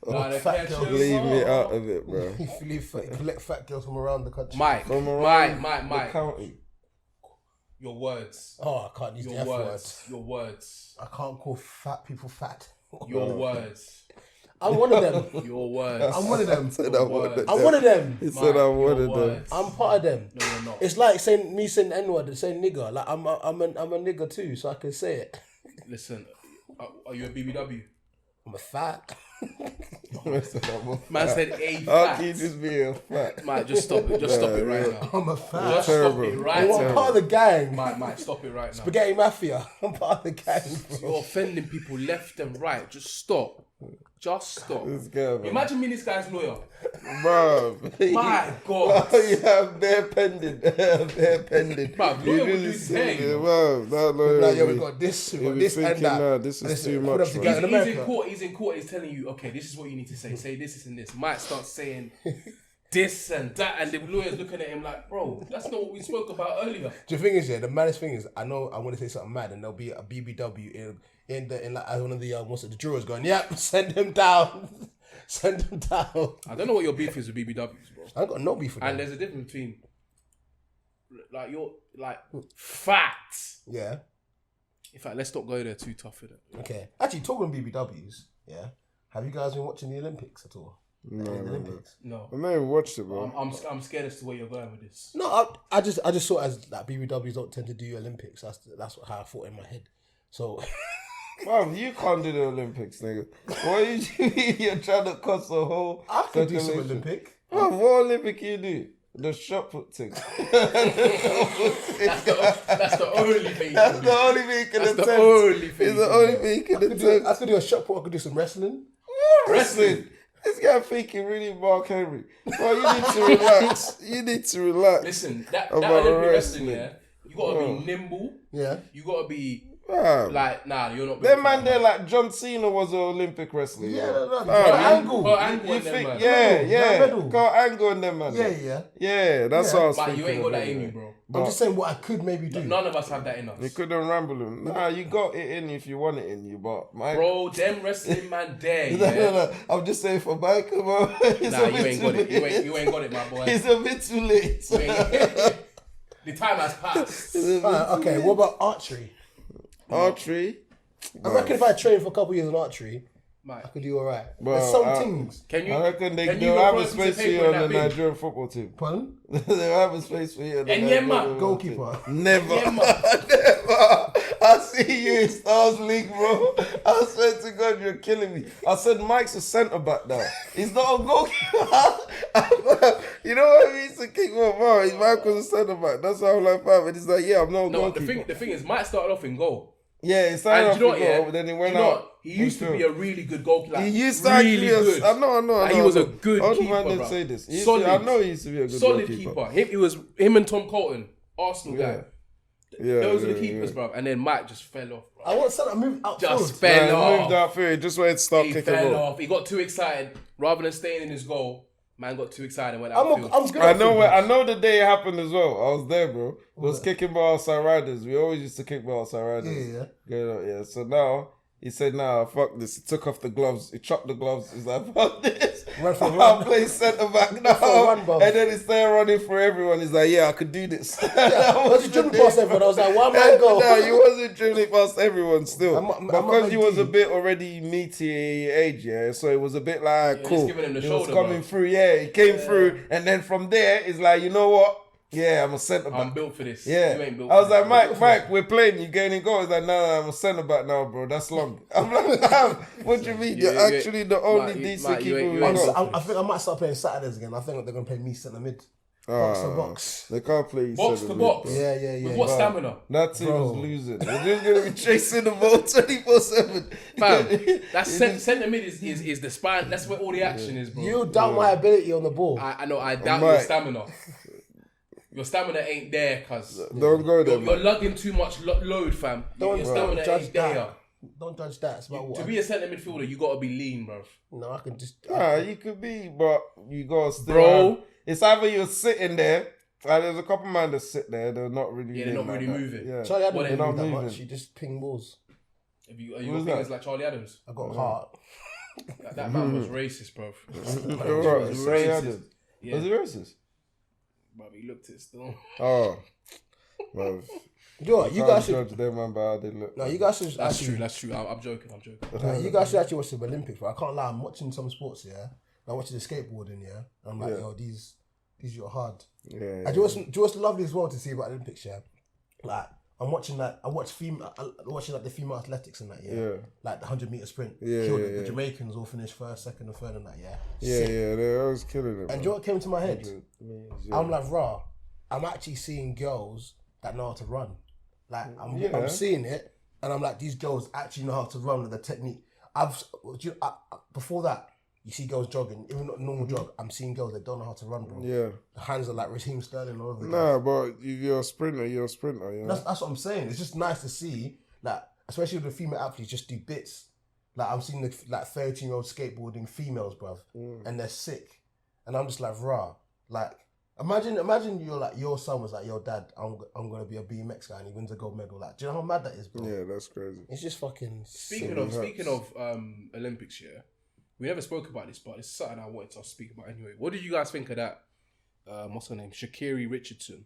Nah, fat girls. Leave me out of it, bro. You collect fat girls from around the country. Mike, The county. your words. Oh, I can't use the Your F word. words. Your words. I can't call fat people fat. Your words. I'm one of them. Your words. I'm one of them. Your words. I'm one of them. He said I'm one of them. words. I'm part of them. No, you're not. It's like saying N-word, saying nigger. Like I'm a nigger too, so I can say it. Listen, are you a BBW? I'm a fat. Man said a How fat. can you just be a fat? Mike, just stop it. Just stop it right now. I'm a fat. Just Terrible. stop it right I'm now. part of the gang. Mike, stop it right now. Spaghetti Mafia. I'm part of the gang, bro. You're offending people left and right. Just stop. Just stop. This guy, man. Imagine me this guy's lawyer. Bro. My God. You have bare pending. Bare pending. Bruv, You lawyer would really lose his see hair, it, you know. bro. That lawyer. Like, yeah, we really- got this, we He'll got be this and thinking, that. nah, this is Listen, too put up much, together. man. In He's America. in court. He's in court. He's telling you, okay, this is what you need to say. Say this and this. Might start saying this and that, and the lawyer's looking at him like, bro, that's not what we spoke about earlier. The thing is, yeah, the maddest thing is, I know I want to say something mad, and there'll be a BBW in like one of the most of the jurors going, yep, send him down, send him down. I don't know what your beef is with BBWs, bro. I got no beef with And them. there's a difference between like you're like fat. Yeah. In fact, let's not go there too tough with it. Okay. Actually, talking BBWs, yeah. Have you guys been watching the Olympics at all? No, The no, no. Olympics. No, I've not even watched it, bro. I'm scared as to where you're going with this. No, I just saw it as that BBWs don't tend to do Olympics. That's how I thought in my head. So Mom, you can't do the Olympics, nigga. What you're trying to cost a whole I could do some circulation. Olympic. Mom, what Olympic you do? The shot put thing. That's the only thing. That's the only thing you can That's the attempt. only thing. It's the only thing you can I attempt. could do a shot put. I could do some wrestling. Wrestling. This guy thinking really Mark Henry. Bro, you need to relax. You need to relax. Listen, that About Olympic wrestling, wrestling. yeah, you gotta be nimble. Yeah. You gotta be Fam. like, nah, you're not. That man there, like John Cena was an Olympic wrestler. Yeah, bro. no, Fam, Angle. Kurt Angle You and them, think, man. yeah, medal. Got Angle and them, man. Yeah. Yeah, that's Yeah. what I was But thinking. you ain't got that about, in you, man. bro. I'm just saying what I could maybe do. None of us have that in us. You couldn't ramble him. Nah, you got it in if you want it in you, but Mike. Bro, them wrestling man there, No, yeah. no. I'm just saying for Michael, bro. He's Nah, a you bit ain't too got it. late. You ain't got it, my boy. He's a bit too late. You ain't- The time has passed. Okay, what about archery? Archery. I reckon if I trained for a couple of years in archery, Mike, I could do alright. Well, There's some things. can you? I reckon can you they'll have go a for piece of space for you paper on in the that bin? Nigerian football team. Pardon? They'll have a space for you on the And Nigerian Yema, football Goalkeeper. team. Never. Yema. Never. I see you in Stars League, bro. I swear to God, you're killing me. I said Mike's a centre back now. He's not a goalkeeper. You know what I mean? He's a kick bro. Mike was a centre back. That's how I'm like, fam. And he's like, yeah, I'm not a No, goalkeeper. the thing is, Mike started off in goal. Yeah, he started And off do you know what? with goal, Yeah, but then he Do went you know out. what? He used to be a really good goalkeeper. Like, He used to really actually good. I know. Like, he was a good All the keeper, man didn't bro. say this. He used Solid. to, I know he used to be a good Solid goalkeeper. keeper. It was him and Tom Colton, Arsenal guy. Yeah, Those are yeah, the keepers, yeah. bro. And then Mike just fell off, bro. I want something to move out Just forward. fell Yeah, he off. moved out for it. Just wanted to start He kicking fell ball. off. He got too excited. Rather than staying in his goal, man got too excited and went I'm outfield. good I at know football. where. I know the day it happened as well. I was there, bro. It was kicking ball outside riders. We always used to kick ball outside riders. Yeah. Yeah. So now He said, "Nah, fuck this." He took off the gloves. He chopped the gloves. He's like, "Fuck this." Run for a I'll run. play centre back for a now. run, bruv. And then he's there running for everyone. He's like, "Yeah, I could do this." I was dribbling past everyone. I was like, why am I go? Nah, you wasn't dribbling past everyone still. I'm because you was a ID. bit already meaty age, yeah. So it was a bit like, he's cool. giving him the He was shoulder, coming bro. through, yeah. He came through. And then from there, it's like, you know what? Yeah, I'm a centre back. I'm built for this. Yeah, You ain't built I was for like, this, Mike, we're playing. You gaining goals? He's like, no, I'm a centre back now, bro. That's long. I'm like, damn. What do you mean? You're actually the only decent keeper we got. I think I might start playing Saturdays again. I think they're gonna play me centre mid. Box to box. They can't play Box to box. Yeah. With what stamina? That team Bro. was losing. They're just gonna be chasing the ball 24/7. Fam, that's centre mid is the spine. That's where all the action is, bro. You doubt my ability on the ball. I know. I doubt Mike. your stamina. Your stamina ain't there, cuz. Don't go there, You're man. lugging too much load, fam. Your stamina judge ain't there. that. Don't judge that. It's about what. To be a centre midfielder, you gotta be lean, bro. No, I can just. Nah, you could be, but you gotta still. Bro. It's either you're sitting there. There's a couple man that sit there. They're not really. Yeah, they're not like really that. moving. Yeah. Charlie Adams Well, didn't they're move not that moving. much. He just ping balls. Are you Who's fingers that? like Charlie Adams? I got heart. That man was racist, bro. Alright, was Charlie racist. Adams. Yeah. Was he racist? Bro, he looked it still. Oh, well, You know what? You guys should. judge them man by how they look. No, you guys should. That's actually, true. That's true. I'm joking. You guys should actually watch the Olympics. But I can't lie. I'm watching some sports. Yeah, I'm watching the skateboarding. Yeah, I'm like, yo, these are hard. Yeah, And do you know what's lovely as well to see about Olympics? Yeah, like I'm watching that. I'm watching like the female athletics and that. Yeah, like the 100-meter sprint. Yeah, Killed it. yeah. The Jamaicans all finished first, second, and third and that. Yeah, yeah, Sick. yeah. They're always killing it. And do you know what came to my head? Yeah. I'm like, rah, I'm actually seeing girls that know how to run. Like, I'm Yeah. seeing it, and I'm like, these girls actually know how to run with the technique. Before that, you see girls jogging, even not normal jog. I'm seeing girls that don't know how to run, bro. Yeah. The hands are like Raheem Sterling all over. the Nah, but if you're a sprinter, you're a sprinter. You know? That's what I'm saying. It's just nice to see, like, especially with the female athletes, just do bits. Like, I'm seeing the 13-year-old skateboarding females, bruv, and they're sick, and I'm just like, rah, like. Imagine you're like, your son was like, yo, dad, I'm gonna be a BMX guy, and he wins a gold medal. Like, do you know how mad that is, bro? Yeah, that's crazy. It's just fucking. Speaking of Olympics, yeah, we never spoke about this, but it's something I wanted to speak about anyway. What did you guys think of that? What's her name? Sha'Carri Richardson,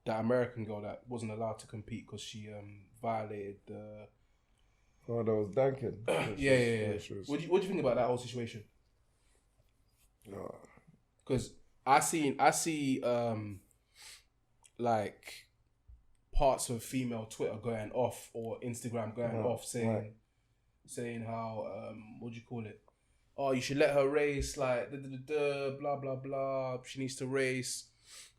that American girl that wasn't allowed to compete because she violated the. Oh, that was Duncan. Yeah. What do you think about that whole situation? Because I see like parts of female Twitter going off or Instagram going off saying how what do you call it? Oh, you should let her race, like blah blah blah. She needs to race.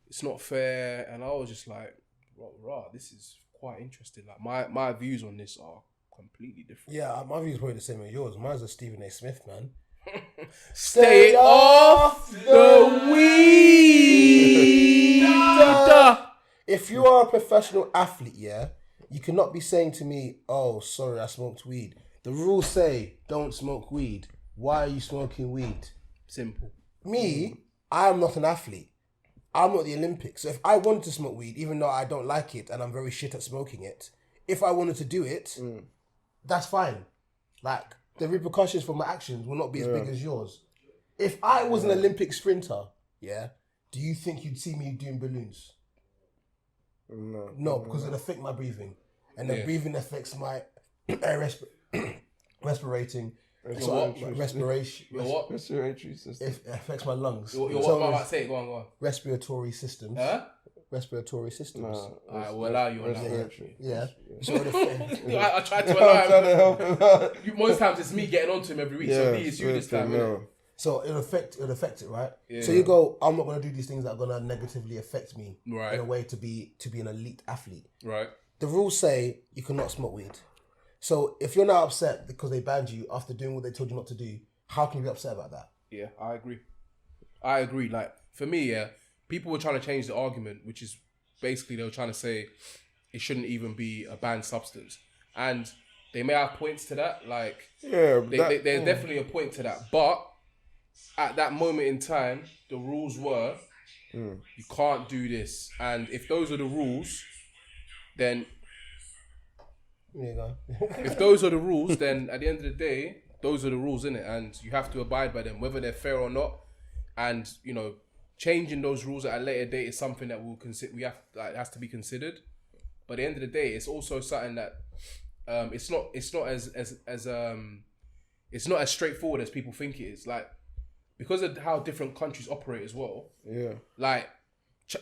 It's not fair. And I was just like, rah, this is quite interesting. Like my views on this are completely different. Yeah, my view is probably the same as yours. Mine's a Stephen A. Smith, man. Stay off the weed. If you are a professional athlete, yeah, you cannot be saying to me, oh, sorry, I smoked weed. The rules say don't smoke weed. Why are you smoking weed? Simple. Me, I am not an athlete. I'm not the Olympics. So if I wanted to smoke weed, even though I don't like it and I'm very shit at smoking it, if I wanted to do it, that's fine. Like, the repercussions for my actions will not be as big as yours. If I was an Olympic sprinter, yeah, do you think you'd see me doing balloons? No, because it'll affect my breathing. And the breathing affects my respiration. Respiratory system. It affects my lungs. What about to say? Go on. Respiratory systems. Huh? respiratory systems. I will allow you on that. Yeah. So I tried to I'm allow trying to him. help him out. Most times it's me getting onto him every week. So it's you this time. no. So it'll affect it, right? Yeah. So you go, I'm not gonna do these things that are gonna negatively affect me Right. in a way to be an elite athlete. Right. The rules say you cannot smoke weed. So if you're now upset because they banned you after doing what they told you not to do, how can you be upset about that? Yeah, I agree. Like, for me, yeah, people were trying to change the argument, which is basically they were trying to say it shouldn't even be a banned substance. And they may have points to that. Like, there's definitely a point to that. But at that moment in time, the rules were you can't do this. And if those are the rules, then There you go. If those are the rules, then at the end of the day, those are the rules, innit? And you have to abide by them, whether they're fair or not. And you know, changing those rules at a later date is something that we'll consider. We have has to be considered. But at the end of the day, it's also something that it's not as straightforward as people think it is. Like, because of how different countries operate as well. Yeah. Like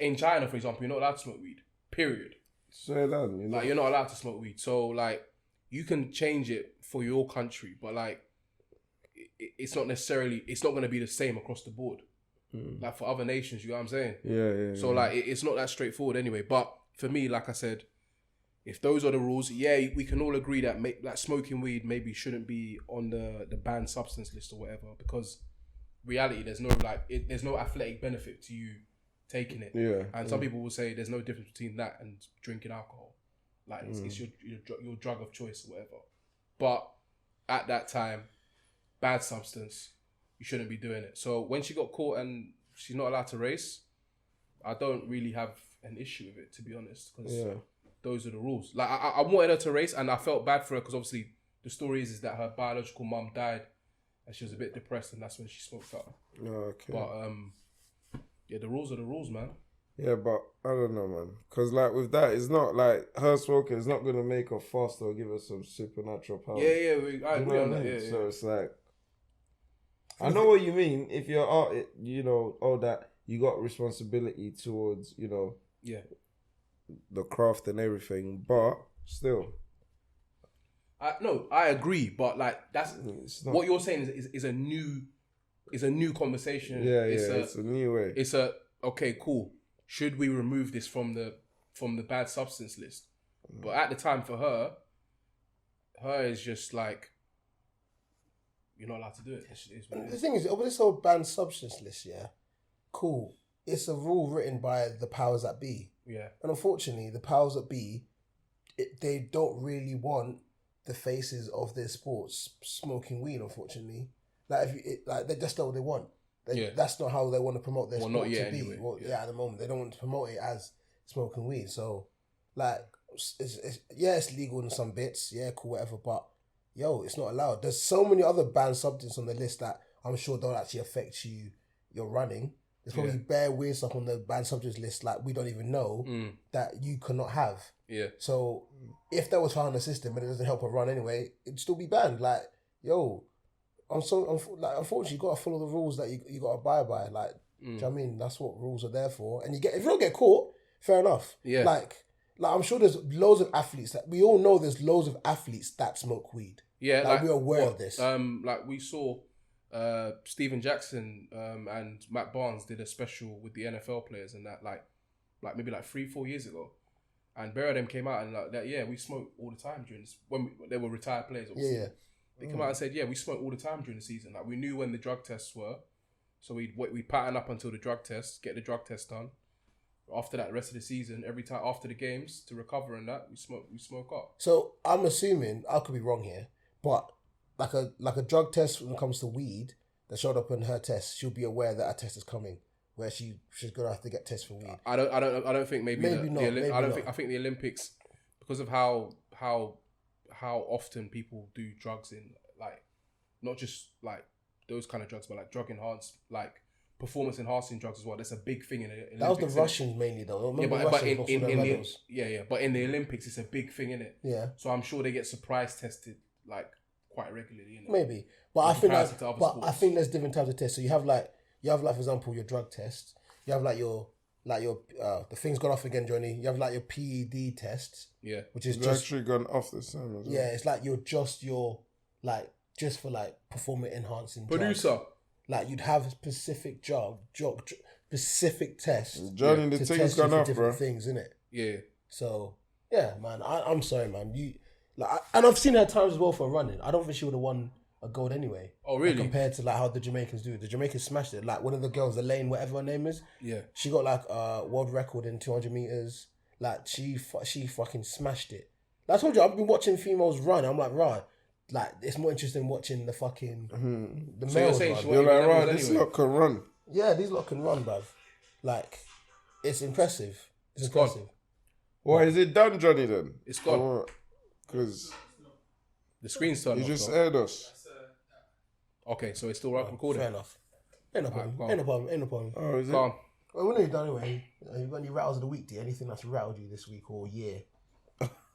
in China, for example, you're not allowed to smoke weed. Period. Say that. Like, you're not allowed to smoke weed. So like, you can change it for your country, but like, it's not going to be the same across the board. Like for other nations, you know what I'm saying? Yeah. So like, it's not that straightforward anyway. But for me, like I said, if those are the rules, yeah, we can all agree that that smoking weed maybe shouldn't be on the banned substance list or whatever, because reality, there's no athletic benefit to you taking it. Yeah. And some people will say there's no difference between that and drinking alcohol. Like it's your drug of choice or whatever. But at that time, bad substance, you shouldn't be doing it. So when she got caught and she's not allowed to race, I don't really have an issue with it, to be honest, because those are the rules. Like I wanted her to race, and I felt bad for her because obviously the story is that her biological mum died, and she was a bit depressed, and that's when she smoked up. Okay. But yeah, the rules are the rules, man. Yeah, but I don't know, man. Because like with that, it's not like her smoking is not gonna make her faster or give her some supernatural power. Yeah, I agree on that. Yeah. So it's like, I know what you mean. If you're all that, you got responsibility towards, the craft and everything, but still. I agree, but like what you're saying is a new conversation. Yeah, it's a new way. It's okay, cool. Should we remove this from the bad substance list? But at the time, for her is just like, you're not allowed to do it. The thing is, over this whole banned substance list, cool. It's a rule written by the powers that be. Yeah. And unfortunately, the powers that be, they don't really want the faces of their sports smoking weed, unfortunately. Like, that's not what they want. That's not how they want to promote their sport not yet, to be. Anyway. Well, at the moment, they don't want to promote it as smoking weed. So, like, it's legal in some bits. Yeah, cool, whatever. But, it's not allowed. There's so many other banned substances on the list that I'm sure don't actually affect your running. There's probably bare weird stuff on the banned substance list like we don't even know that you cannot have. Yeah. So if that was found in the system and it doesn't help her run anyway, it'd still be banned. Like, unfortunately, you gotta follow the rules that you gotta abide by. Like, do you know what I mean? That's what rules are there for. And if you don't get caught, fair enough. Yeah. Like I'm sure there's loads of athletes that we all know. There's loads of athletes that smoke weed. Yeah, like we're aware of this. Like we saw. Steven Jackson and Matt Barnes did a special with the NFL players and that like maybe 3-4 years ago, and bare of them came out and like that. Yeah, we smoke all the time during this, when they were retired players. Obviously. Yeah. They come out and said, yeah, we smoke all the time during the season. Like we knew when the drug tests were, so we'd pattern up until the drug test, get the drug test done. After that, the rest of the season, every time after the games to recover and that we smoke up. So I'm assuming, I could be wrong here, but. Like a drug test when it comes to weed that showed up in her test, she'll be aware that a test is coming, where she's gonna have to get tested for weed. I don't think maybe not. I think the Olympics, because of how often people do drugs in like not just like those kind of drugs, but like performance enhancing drugs as well. That's a big thing in the Olympics. That was the Russians mainly though. But in the Olympics, it's a big thing in it. Yeah. So I'm sure they get surprise tested like quite regularly, maybe, but I think there's different types of tests. So you have like for example your drug test. You have like your the thing's gone off again, Johnny. You have like your PED tests. Yeah, which is just actually gone off the same. Yeah, it's like just for like performance enhancing. Producer, drugs. Like you'd have specific specific tests. Johnny, the thing's gone off, bro. Things in it. Yeah. So yeah, man. I'm sorry, man. And I've seen her times as well for running. I don't think she would have won a gold anyway. Oh, really? Like, compared to like how the Jamaicans do. The Jamaicans smashed it. Like one of the girls, Elaine, whatever her name is. Yeah. She got like a world record in 200 meters. Like she fucking smashed it. Like, I told you, I've been watching females run. I'm like, right. Like it's more interesting watching the fucking the so males. You're like, right, this lot can run. Yeah, these lot can run, bruv. Like it's impressive. It's impressive. Well, is it done, Johnny? Then it's gone. Because The screen's turned you off. just though. aired us. Okay, so it's still recording. Fair enough. Ain't no problem. Alright, Ain't no problem. Ain't no problem. Oh, is it? Calm. Well, we're nearly done anyway. You got any rattles of the week? Do anything that's rattled you this week or year?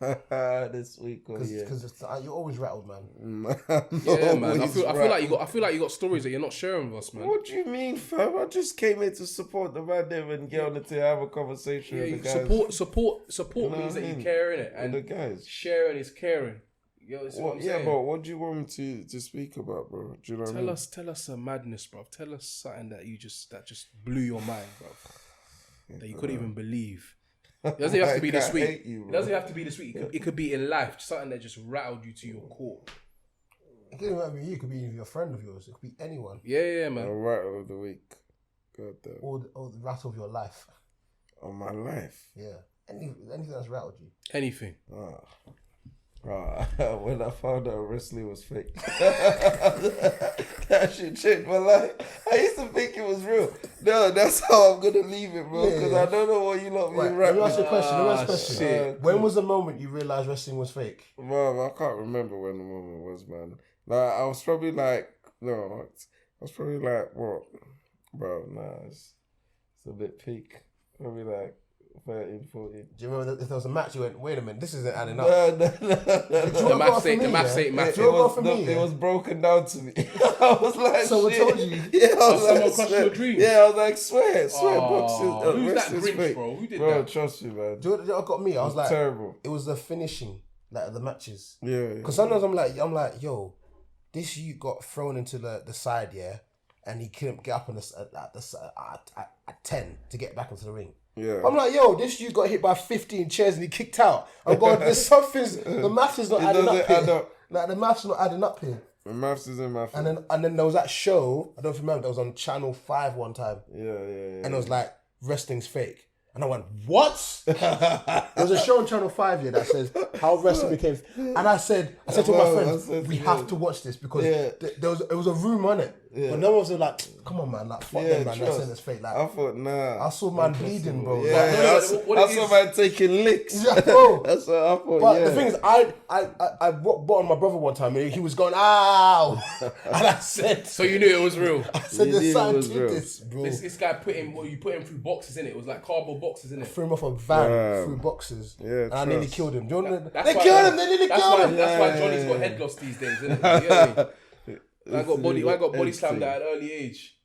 This week or yeah. Because you're always rattled, man. Yeah, man. I Always feel like rattled. you got stories that you're not sharing with us, man. What do you mean, fam? I just came here to support the man there and get on it to have a conversation Yeah, with the guys. support You know means what that I you mean? care in it, With and the guys. sharing is caring. Yo, that's what I'm Yeah, saying. but what do you want me to speak about, bro? Do you know what I mean? Tell us some madness, bro. Tell us something that just blew your mind, bro. That you couldn't even believe. It doesn't have to be this I week. hate you, It bro. doesn't have to be this week. It could be in life. Something that just rattled you to your core. It doesn't matter you. It could be a friend of yours. It could be anyone. Yeah, man. All right, of the week. God damn. Or the rattle of your life. On my life. Yeah. Anything that's rattled you. Anything. When I found out wrestling was fake, that shit changed my life. I used to think it was real. No, that's how I'm gonna leave it, bro. Because I don't know what you lot Right, mean. let me Right, ask you a question. Let me ask you a question. shit. When was the moment you realised wrestling was fake? bro, I can't remember when the moment was, man. Like I was probably like, what, bro? Nah, it's a bit peak. Probably like 13, 14. Do you remember if there was a match you went, wait a minute, this isn't adding up? No. The maths ain't maths. It was- It was broken down to me. I was like, Someone shit. told you? Yeah, I was someone like, crushed swear. your dreams? Yeah, I was like, swear, boxing. Who's that wrestling's Grinch, fake. bro? Who did Bro, that? trust me, man. Do you know what got me? I was like, Terrible. it was the finishing, like the matches. Yeah. Because sometimes I'm like, yo, this you got thrown into the side, yeah, and he couldn't get up on at 10 to get back into the ring. Yeah. I'm like, yo, this you got hit by 15 chairs and he kicked out. I'm going, there's something's, the maths is not It adding doesn't up here. add up. Like the maths is not adding up here. The maths is in my face. And then there was that show, I don't remember, that was on Channel 5 one time. Yeah. And it was like, wrestling's fake. And I went, what? There was a show on Channel 5 here that says how wrestling became. And I said to my friends, we have to watch this because it was a room on it. Yeah. But no one was like, come on, man, like, fuck them, man, trust. that's fake. Like, I thought, nah. I saw man bleeding, bro. Yeah, Like, I saw man taking licks. Yeah, bro. That's what I thought. But yeah. the thing is, I bought on my brother one time and he was going, ow. And I said, So you knew it was real. I said, You there's knew it something was to real. this, bro. This guy put him through boxes, innit? It was like cardboard boxes, innit? Threw him off a van Damn. through boxes. Yeah, and I nearly trust. killed him. Do you know That's they why- killed him, they nearly killed him. That's why Yeah, Johnny's yeah, got yeah. head loss these days, isn't it? You get me? I got body It's slammed thing. at an early age.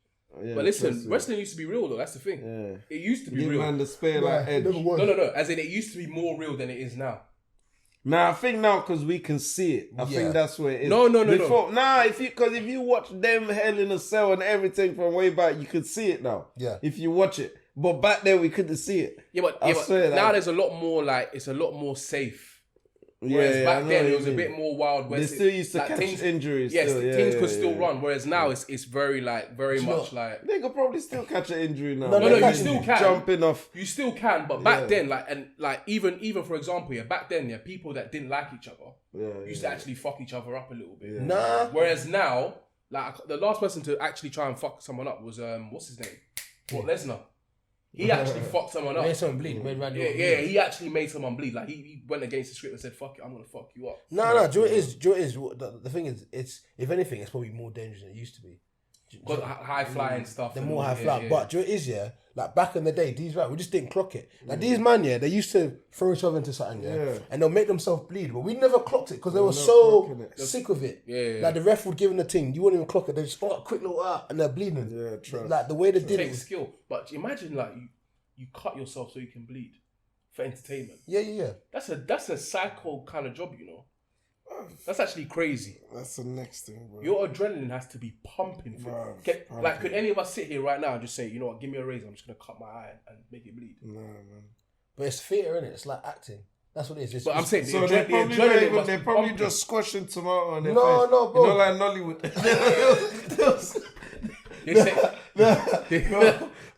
Yeah, But listen, trust me. wrestling used to be real though. That's the thing. Yeah. It used to be Give real. man the spare like edge. Never won. No. As in, it used to be more real than it is now. Nah, I think now because we can see it. I Yeah. think that's where it is. No. Before, nah, if you watch them Hell in a Cell and everything from way back, you could see it now. Yeah. If you watch it, but back then we couldn't see it. But I swear now that- there's a lot more like it's a lot more safe. Whereas I back know then what it was you a bit mean. more wild. They West. still used to like, catch things- injuries. Yes, still. things could still yeah. run. Whereas now it's very very you know- much like They could probably still catch an injury now. No, no, they you still can. Jumping off. You still can, but back Yeah. then, even for example, back then, people that didn't like each other used to actually fuck each other up a little bit. Nah. Whereas now, like the last person to actually try and fuck someone up was what's his name? Lesnar. He actually fucked someone up. Made someone bleed. Made Randy Orton Yeah, bleed. he actually made someone bleed. Like he went against the script and said, "Fuck it, I'm gonna fuck you up." No. Do you know what it is? Do you know what it is? The thing is, it's if anything, it's probably more dangerous than it used to be. Got high flying stuff. They're and more all, high yeah, fly. yeah. But do you know what it is, yeah? Like back in the day, these we just didn't clock it. Like these man, yeah, they used to throw each other into something, yeah, and they'll make themselves bleed. But we never clocked it because they were so clocking it. sick of it. Yeah. Like the ref would give them the thing, you wouldn't even clock it. They just quick little and they're bleeding. Yeah, trust. Like the way they did It it. takes skill. But imagine like you cut yourself so you can bleed for entertainment. Yeah. That's a psycho kind of job, you know. That's actually crazy. That's the next thing, bro. Your adrenaline has to be pumping. Like, could any of us sit here right now and just say, you know what, give me a razor, I'm just gonna cut my eye and make it bleed? Nah, man. But it's theatre, innit? It's like acting. That's what it is. It's, But I'm saying, So the they adrenaline probably, must they be probably pumping. just squashing tomato on their No, face. no, bro. You know, like Nollywood.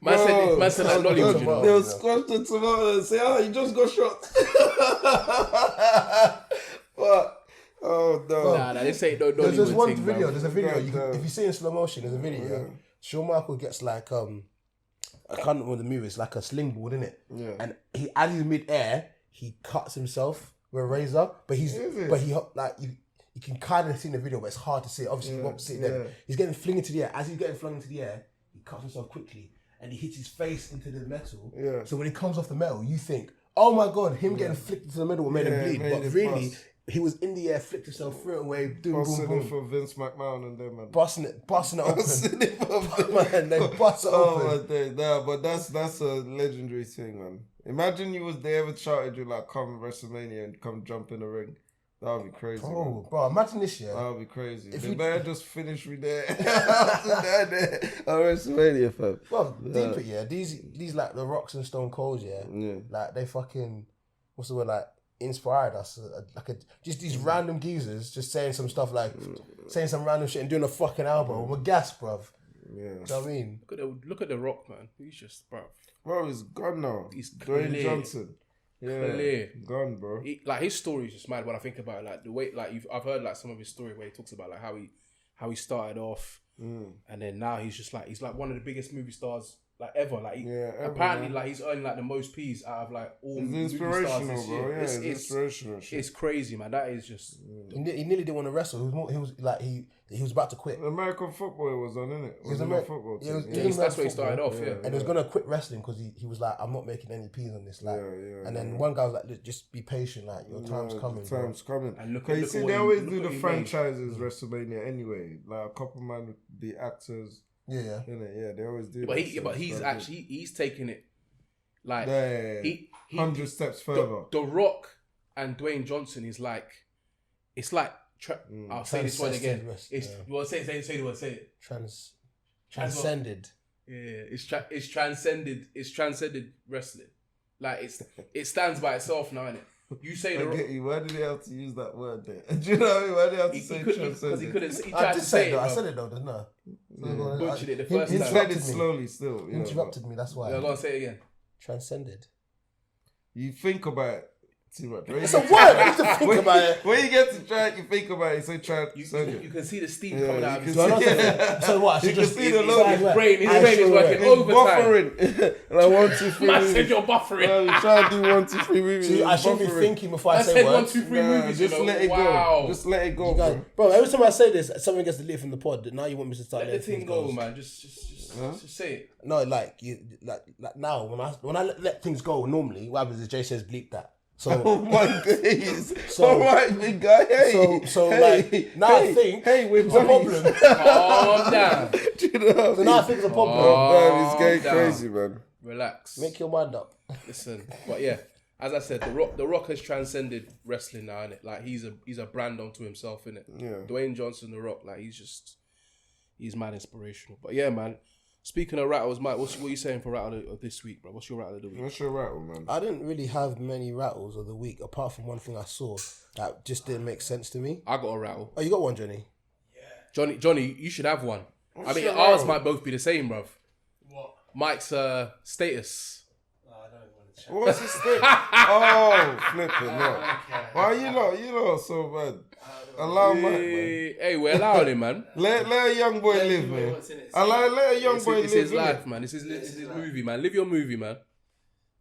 They say, man said like Nollywood, you know. They'll squash the tomato and say, "Oh, you just got shot." But oh no. Nah, they say no there's Nollywood one thing, video. man. There's a video. God, If you see it in slow motion, there's a video. Yeah. Shawn Michael gets like I can't remember the movie. It's like a sling board, innit? Yeah. And he, as he's mid air, he cuts himself with a razor, but Is it? like you can kind of see in the video, but it's hard to see. Obviously, you won't see it then. He's getting flung into the air. As he's getting flung into the air, he cuts himself quickly and he hits his face into the metal. Yeah. So when he comes off the metal, you think, oh my God, him getting flicked into the middle made him bleed. But really, he was in the air, flicked himself through it away, doing boom, boom. For Vince McMahon and them, man. Busting it open. Man, they bust it open. My day. Nah, but that's a legendary thing, man. Imagine they ever charted you like come WrestleMania and come jump in the ring. That would be crazy. Oh, bro, imagine this year. That would be crazy. If the man just finished me there. There on WrestleMania, fam. Well, deep it, these like the Rocks and Stone Colds, like they fucking, what's the word, like inspired us. Just these random geezers just saying some stuff like, saying some random shit and doing a fucking album. We're gas, bruv. Yeah. You know what I mean? Look at the Rock, man. He's just, bruv. Bro, he's gone now. He's Dwayne Johnson. Yeah, clear. Gone, bro. Like his story is just mad when I think about it. Like the way, like I've heard like some of his story where he talks about like how he started off, and then now he's like one of the biggest movie stars like ever. Like apparently like he's earning like the most P's out of like all movie stars this year. Bro. Yeah, it's inspirational. It's crazy, man. That is just. He nearly didn't want to wrestle. He was about to quit. American football was on, innit? He was football. That's where he started off, And he was gonna quit wrestling because he was like, I'm not making any P's on this, like. And then one guy was like, just be patient, like your time's coming. Time's coming. And look you see, they always do the franchises WrestleMania anyway. Like a couple man would be actors. Yeah, they always do. But he's taking it like he 100 steps further. The Rock and Dwayne Johnson is like, it's like. I'll say this one again. Say the word. Say it. Transcended. Yeah, it's transcended. It's transcended wrestling. Like it stands by itself now, innit? You say the Rock. Why did he have to use that word there? Do you know what I mean? Why did he have to say transcended? Because he couldn't. He tried to say it. I said it though, didn't I? Butchered it the first time. He said it slowly still. He interrupted me. That's why. I'm gonna say it again. Transcended. You think about it. Too much. It's a word. I need to think about it. When you get to try it, you think about it. So try. You can see the steam coming out of his So what? You can see the his brain is working overtime. Buffering. Like 1, 2, 3. Man said you're buffering. Try to do 1, 2, 3 movies. See, I shouldn't be thinking before I say words. 1, 2, 3 movies. Just let it go. Just let it go, bro. Every time I say this, someone gets to leave from the pod. Now you want me to start letting things go, man. Just say it. No, like now when I let things go, normally what happens is Jay says bleep that. So, oh my days! All right, big guy. Hey, like now I think we're it's a problem. Calm down. So now I think it's a problem. Man, it's going crazy, man. Relax. Make your mind up. Listen, but yeah, as I said, the Rock has transcended wrestling now, innit? Like he's a brand unto himself, innit? Yeah. Dwayne Johnson, The Rock, like he's mad inspirational. But yeah, man. Speaking of rattles, Mike, what are you saying for rattle of this week, bro? What's your rattle of the week? What's your rattle, man? I didn't really have many rattles of the week, apart from one thing I saw that just didn't make sense to me. I got a rattle. Oh, you got one, Johnny? Yeah. Johnny, you should have one. I mean, ours might both be the same, bruv. What? Mike's status. I don't want to check. What's his status? Oh, flipping, no. Why you lot so bad? Allow Mike, man. Hey, we're allowing him, man. Let a young boy live, man. Let a young boy live. It's his life, man. This is his movie, man. Live your movie, man.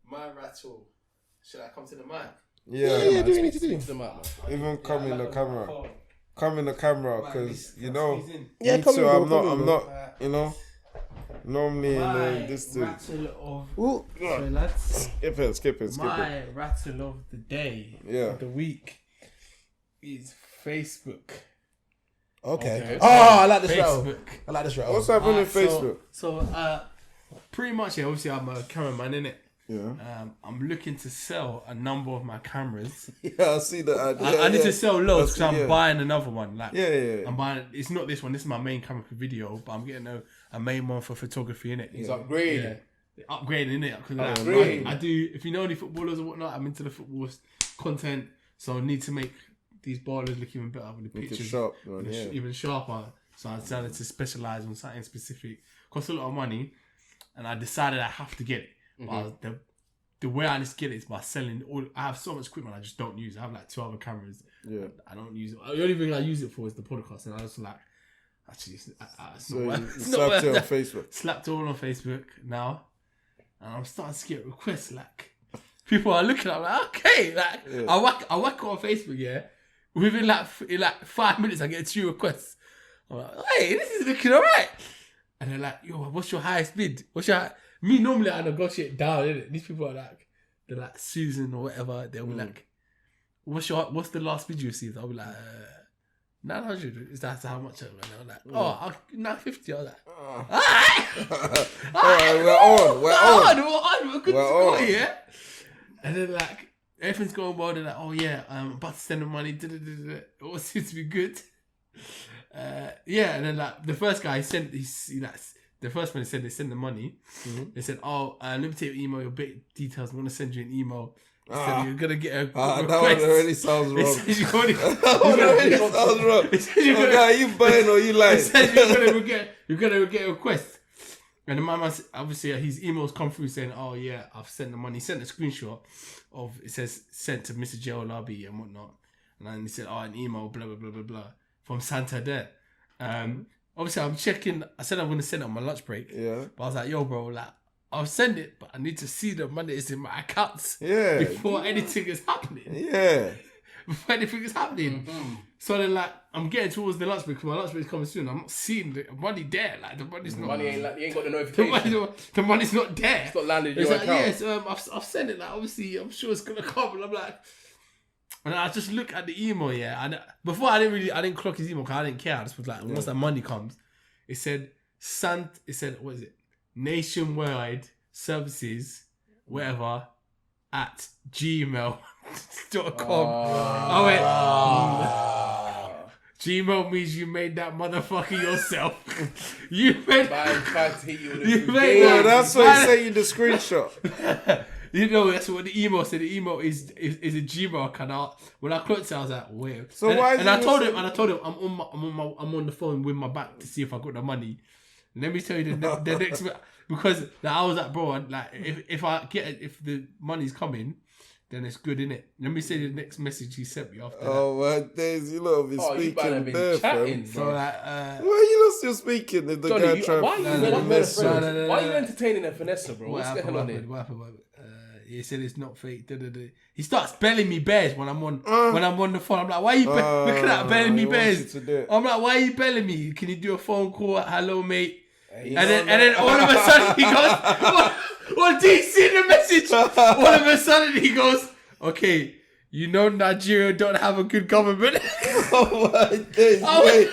My rattle. Should I come to the mic? Yeah, do what you need to do. To the mic, man. Even come in the camera. Come in the camera, because you know. Yeah, me come too. in, I'm bro, not. You know. Normally, this dude. Rattle of. So lads. Skip it. My rattle of the day. Yeah. Of the week is Facebook. Okay. Oh, I like this rattle. Facebook. I like this rattle. What's happening on Facebook? So, pretty much, yeah, obviously I'm a cameraman, innit? Yeah. I'm looking to sell a number of my cameras. Yeah, I see that. I need to sell loads because I'm buying another one. Like, yeah. I'm buying. It's not this one. This is my main camera for video, but I'm getting a main one for photography, innit? He's upgrading. Yeah. Upgrading, innit? Because I do. If you know any footballers or whatnot, I'm into the football content, so I need to make these ballers look even better with the pictures, sharp, man, even sharper. So I decided to specialize on something specific. Costs a lot of money, and I decided I have to get it. But the way I just get it is by selling all. I have so much equipment I just don't use. I have like 2 other cameras. Yeah, I don't use it. The only thing I use it for is the podcast, and I was like, actually, it's so not you slapped it on Facebook. Slapped it all on Facebook now, and I'm starting to get requests like, people are looking. I'm like, okay, like I whack it on Facebook. Yeah, within like 5 minutes, I get 2 requests. I'm like, hey, this is looking alright. And they're like, yo, what's your highest bid? Me normally I negotiate down, innit? These people are like, they're like Susan or whatever. They'll be like, what's the last bid you received? I'll be like, 900. Is that how much? And they're like, 950. I was like, alright. We're on. We're good to go, yeah. And then like everything's going well. They're like, oh yeah, I'm about to send the money. It all seems to be good. And then like the first guy sent the first one he said they sent the money. They said, let me take your email, your bit details. I'm gonna send you an email. Said, you're gonna get a request. That one already sounds wrong. That already sounds wrong. Are you buying or you lying? You're gonna get a request. And the man, obviously, his emails come through saying, oh yeah, I've sent the money. He sent a screenshot of, it says, sent to Mr. J. Olabi and whatnot. And then he said, an email, blah, blah, blah, blah, blah, from Santander. Obviously, I'm checking. I said I'm going to send it on my lunch break. Yeah. But I was like, yo, bro, like, I'll send it, but I need to see the money is in my accounts. Yeah. Before anything is happening. Yeah. Before anything is happening. So then, like, I'm getting towards the lunch break because my lunch break is coming soon. I'm not seeing the money there. Like, the money's not. Money ain't like, you ain't got the notification. The money's not there. It's not landed in It's your like, account. yes, I've sent it. Like, obviously, I'm sure it's gonna come. And I'm like, and I just look at the email. Yeah, and before I didn't clock his email because I didn't care. I just was like, once that money comes, it said what is it? Nationwide services, whatever, at gmail.com. I went, Gmail means you made that motherfucker yourself. You made tried to hit you with a you made Yeah, that's what he sent you the screenshot. You know, that's what the email said. The email is a Gmail account. When I clicked it, I was like, wait. So I told him I'm on the phone with my back to see if I got the money. Let me tell you the next because I was like, bro, like if the money's coming, then it's good, innit? Let me say the next message he sent me after that. Oh my days, you lot be speaking there, fam. So like, why you not still speaking if the Johnny, guy trying why are you entertaining a finesse, bro? What's going on here? What happened? He said it's not fake. He starts belling me bears when I'm on the phone. I'm like, why are you looking at belling me bears? I'm like, why are you belling me? Can you do a phone call? Hello, mate. And then all of a sudden he goes, what do you see the message? All of a sudden he goes, okay, you know Nigeria don't have a good government. Oh my days. Wait.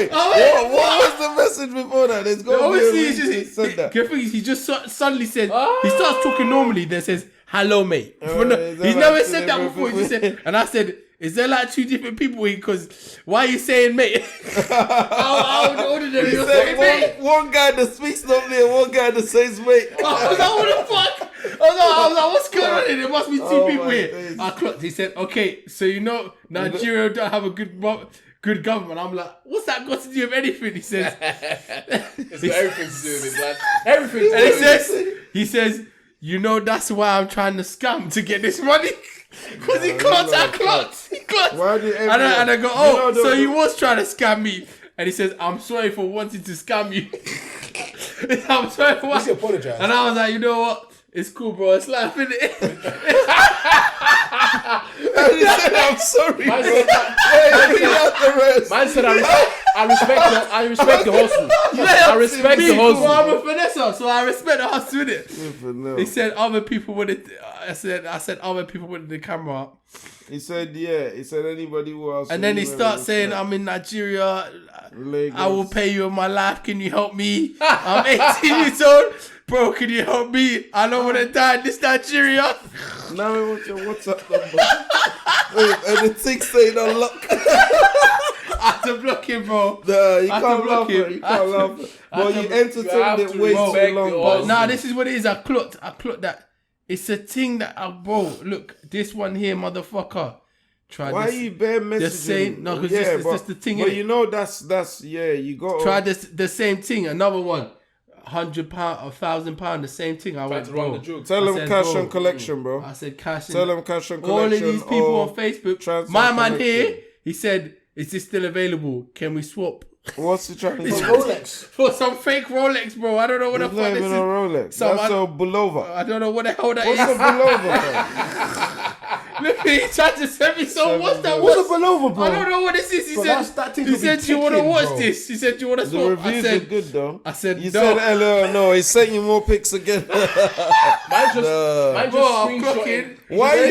What was the message before that? There's got to be a reason he said that. He just suddenly said, he starts talking normally, then says, hello, mate. He's never said that before. He just said, and I said, is there like 2 different people here? Because why are you saying mate? I would order them. You're saying mate. One guy that speaks normally and one guy that says mate. I was like, what the fuck? I was like, what's going on here? There must be 2 people here. Days. I clocked. He said, okay, so you know Nigeria don't have a good government. I'm like, what's that got to do with anything? He says, it's got everything to do with it, man. Everything. And he says, you know that's why I'm trying to scam to get this money. Because he clocked. And I go, so he was trying to scam me. And he says, I'm sorry for wanting to scam you. I'm sorry for wanting to apologize. And I was like, you know what? It's cool, bro. It's life, innit? And he said, I'm sorry, Man bro. Man said, I respect the hustle. I respect the hustle. Well, I'm a finesser, so I respect the hustle, innit? He said other people wanted. I said other people wanted the camera. He said, yeah. He said anybody who else. And then he starts saying, I'm in Nigeria. Lagos. I will pay you in my life. Can you help me? I'm 18 years old. Bro, can you help me? I don't want to die in this Nigeria. Now I want your WhatsApp number. And the thing saying unlock. I had to block him, bro. Nah, you can't laugh. You can't laugh. But you entertained it way too long. But nah, this is what it is. I clocked that. It's a thing that bro, look, this one here, motherfucker. Why are you bare messaging? No, because it's just the thing. But you know that's you got try the same thing. Another one, £100, £1,000, the same thing. I went, bro. Tell them cash on collection, bro. I said cash. Tell them cash on collection. All of these people on Facebook. My man here, he said, "Is this still available? Can we swap What's he trying to For do? Rolex. For some fake Rolex, bro. I don't know what the It's fuck not this even is. a Rolex. Some That's a Bulova. I don't know what the hell that What's is. a Bulova, fam? Look, he tried to send me some. What's that? What's a Bulova, bro? I don't know what this is. He Bro, said, that thing he could be said, you want to ticking, watch bro. this? He said, you want to The smoke? reviews are good though. I said, You no. said earlier, no, he sent you more pics again. Mine just Bro, I'm screenshotting. clocking. Why are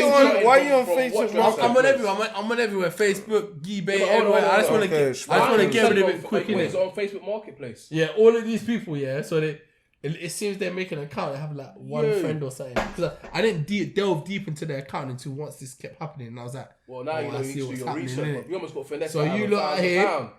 you on from Facebook WhatsApp? Marketplace? I'm on everywhere. I'm on everywhere. Facebook, eBay, But hold on, everywhere. I just hold want on. to Okay, I just want to get rid of Wait, it quick. Wait, innit? it's on Facebook Marketplace. Yeah, all of these people, yeah. So it seems they're making an account. They have like one friend or something. Because I didn't delve deep into their account until once this kept happening, and I was like, Well, now you know I you see need to do what's your happening, research. innit? But you almost got finesse. So to have you a lot are £1,000. here.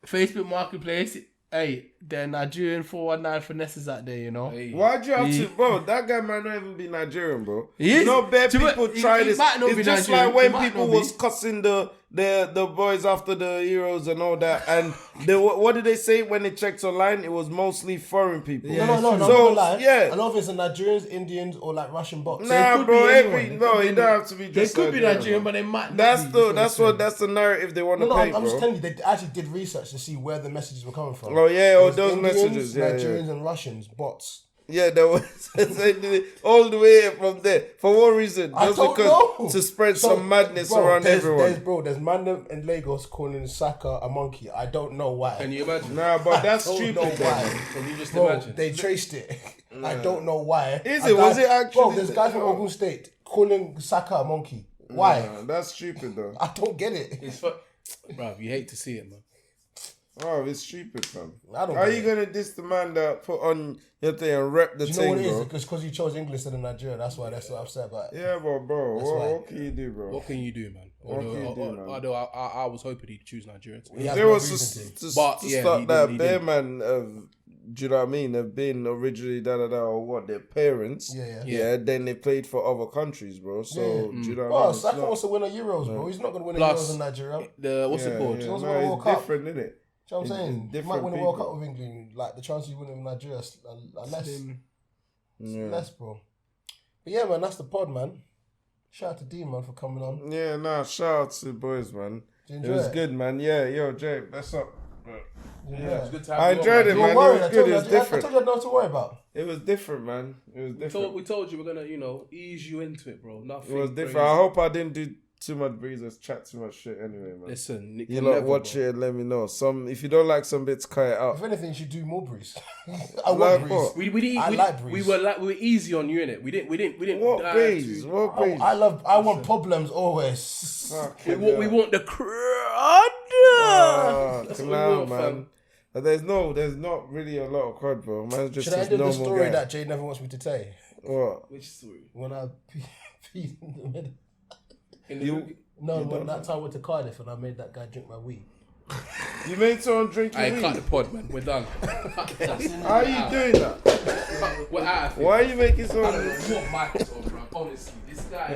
Facebook Marketplace. Hey, they're Nigerian 419 finesses out there, you know. Hey. Why'd you have He- to, bro? That guy might not even be Nigerian, bro. He is. You know, bad To be- people he- try he this. might not be It's just Nigerian. like when He might people not be. was cussing the boys after the heroes and all that. And what did they say when they checked online? It was mostly foreign people. Yeah. No, So, I'm not gonna lie. yeah. A lot of it's the Nigerians, Indians, or like Russian bots. Nah, could bro. be anyone. No, They you could don't be- have to be They just could be Nigerian, but they might not That's be. that's the narrative they want to No, paint, I'm just bro. telling you, they actually did research to see where the messages were coming from. Oh yeah, It oh was those Indians, messages, yeah, Nigerians, yeah. and Russians, bots. Yeah, there was they did it all the way from there. For what reason? I Just don't because know. to spread So, some madness bro, around there's everyone. There's man in Lagos calling Saka a monkey. I don't know why. Can you imagine? Nah, but that's I don't stupid. know though. why. Can you just Bro, imagine? they traced it. I don't know why. Is A it? Was guy- it actually- Bro, there's guys from Ogun State calling Saka a monkey. Why? Nah, that's stupid though. I don't get it. It's fu- Bruv, you hate to see it, man. Oh, it's stupid, fam. I don't How get you it. gonna diss the man that put on your thing and rep the Do you know what thing, it is? bro? It's because you chose English instead of Nigeria. That's why that's what I'm upset about. Yeah, but bro, That's why. what can you do, bro? What can you do, man? What can you do, man? Although I was hoping he'd choose Nigeria. He has There no was reason to. But, to yeah, start he that didn't- he bear didn't. man of. Do you know what I mean? Have been originally or what their parents. Yeah. Then they played for other countries, bro. So Yeah. do you know what I Oh, mean? It's Saka not- wants to win a Euros, bro. He's not going to win a Plus- Euros in Nigeria. What's it called? Yeah, He wants to no, win a it's World Cup. different, isn't it? Do you know what I'm It's saying? You might different win a World people. Cup with England. Like the chances you win with Nigeria are less. Yeah. Less, bro. But yeah, man, that's the pod, man. Shout out to D, man, for coming on. Yeah, nah, shout out to the boys, man. Did you It enjoy was it? good, man. Yeah, yo, Jake, that's up. Yeah. It's good to have I you on, enjoyed it, You man. were worried. It was I good. told It you, was I different. told you I had nothing to worry about. It was different, man. It was different. We told you we're gonna, ease you into it, bro. Nothing. It was different. crazy. I hope I didn't do too much breezes, chat too much shit anyway, man. Listen, Nick, You lot watch it and let me know. If you don't like some bits, cut it out. If anything, you should do more breeze. I Like want breeze. what? we didn't. I we, like we Breeze. were easy on you in it. We didn't. What dive breeze? too- What breeze? I want problems always. We want the crowd. Ah, That's what we nah, want, man. fam. But there's not really a lot of crud, bro. Man's just Should I this do the normal story guy. that Jay never wants me to tell? What? Which story? When I peed in the middle. In the You- No, when that time I went to Cardiff and I made that guy drink my weed. You made someone drink your I weed? cut the pod, man. We're done. How are you doing that? We're out of here. Why are you making I someone... don't know what mic is on, bro. Honestly, this guy.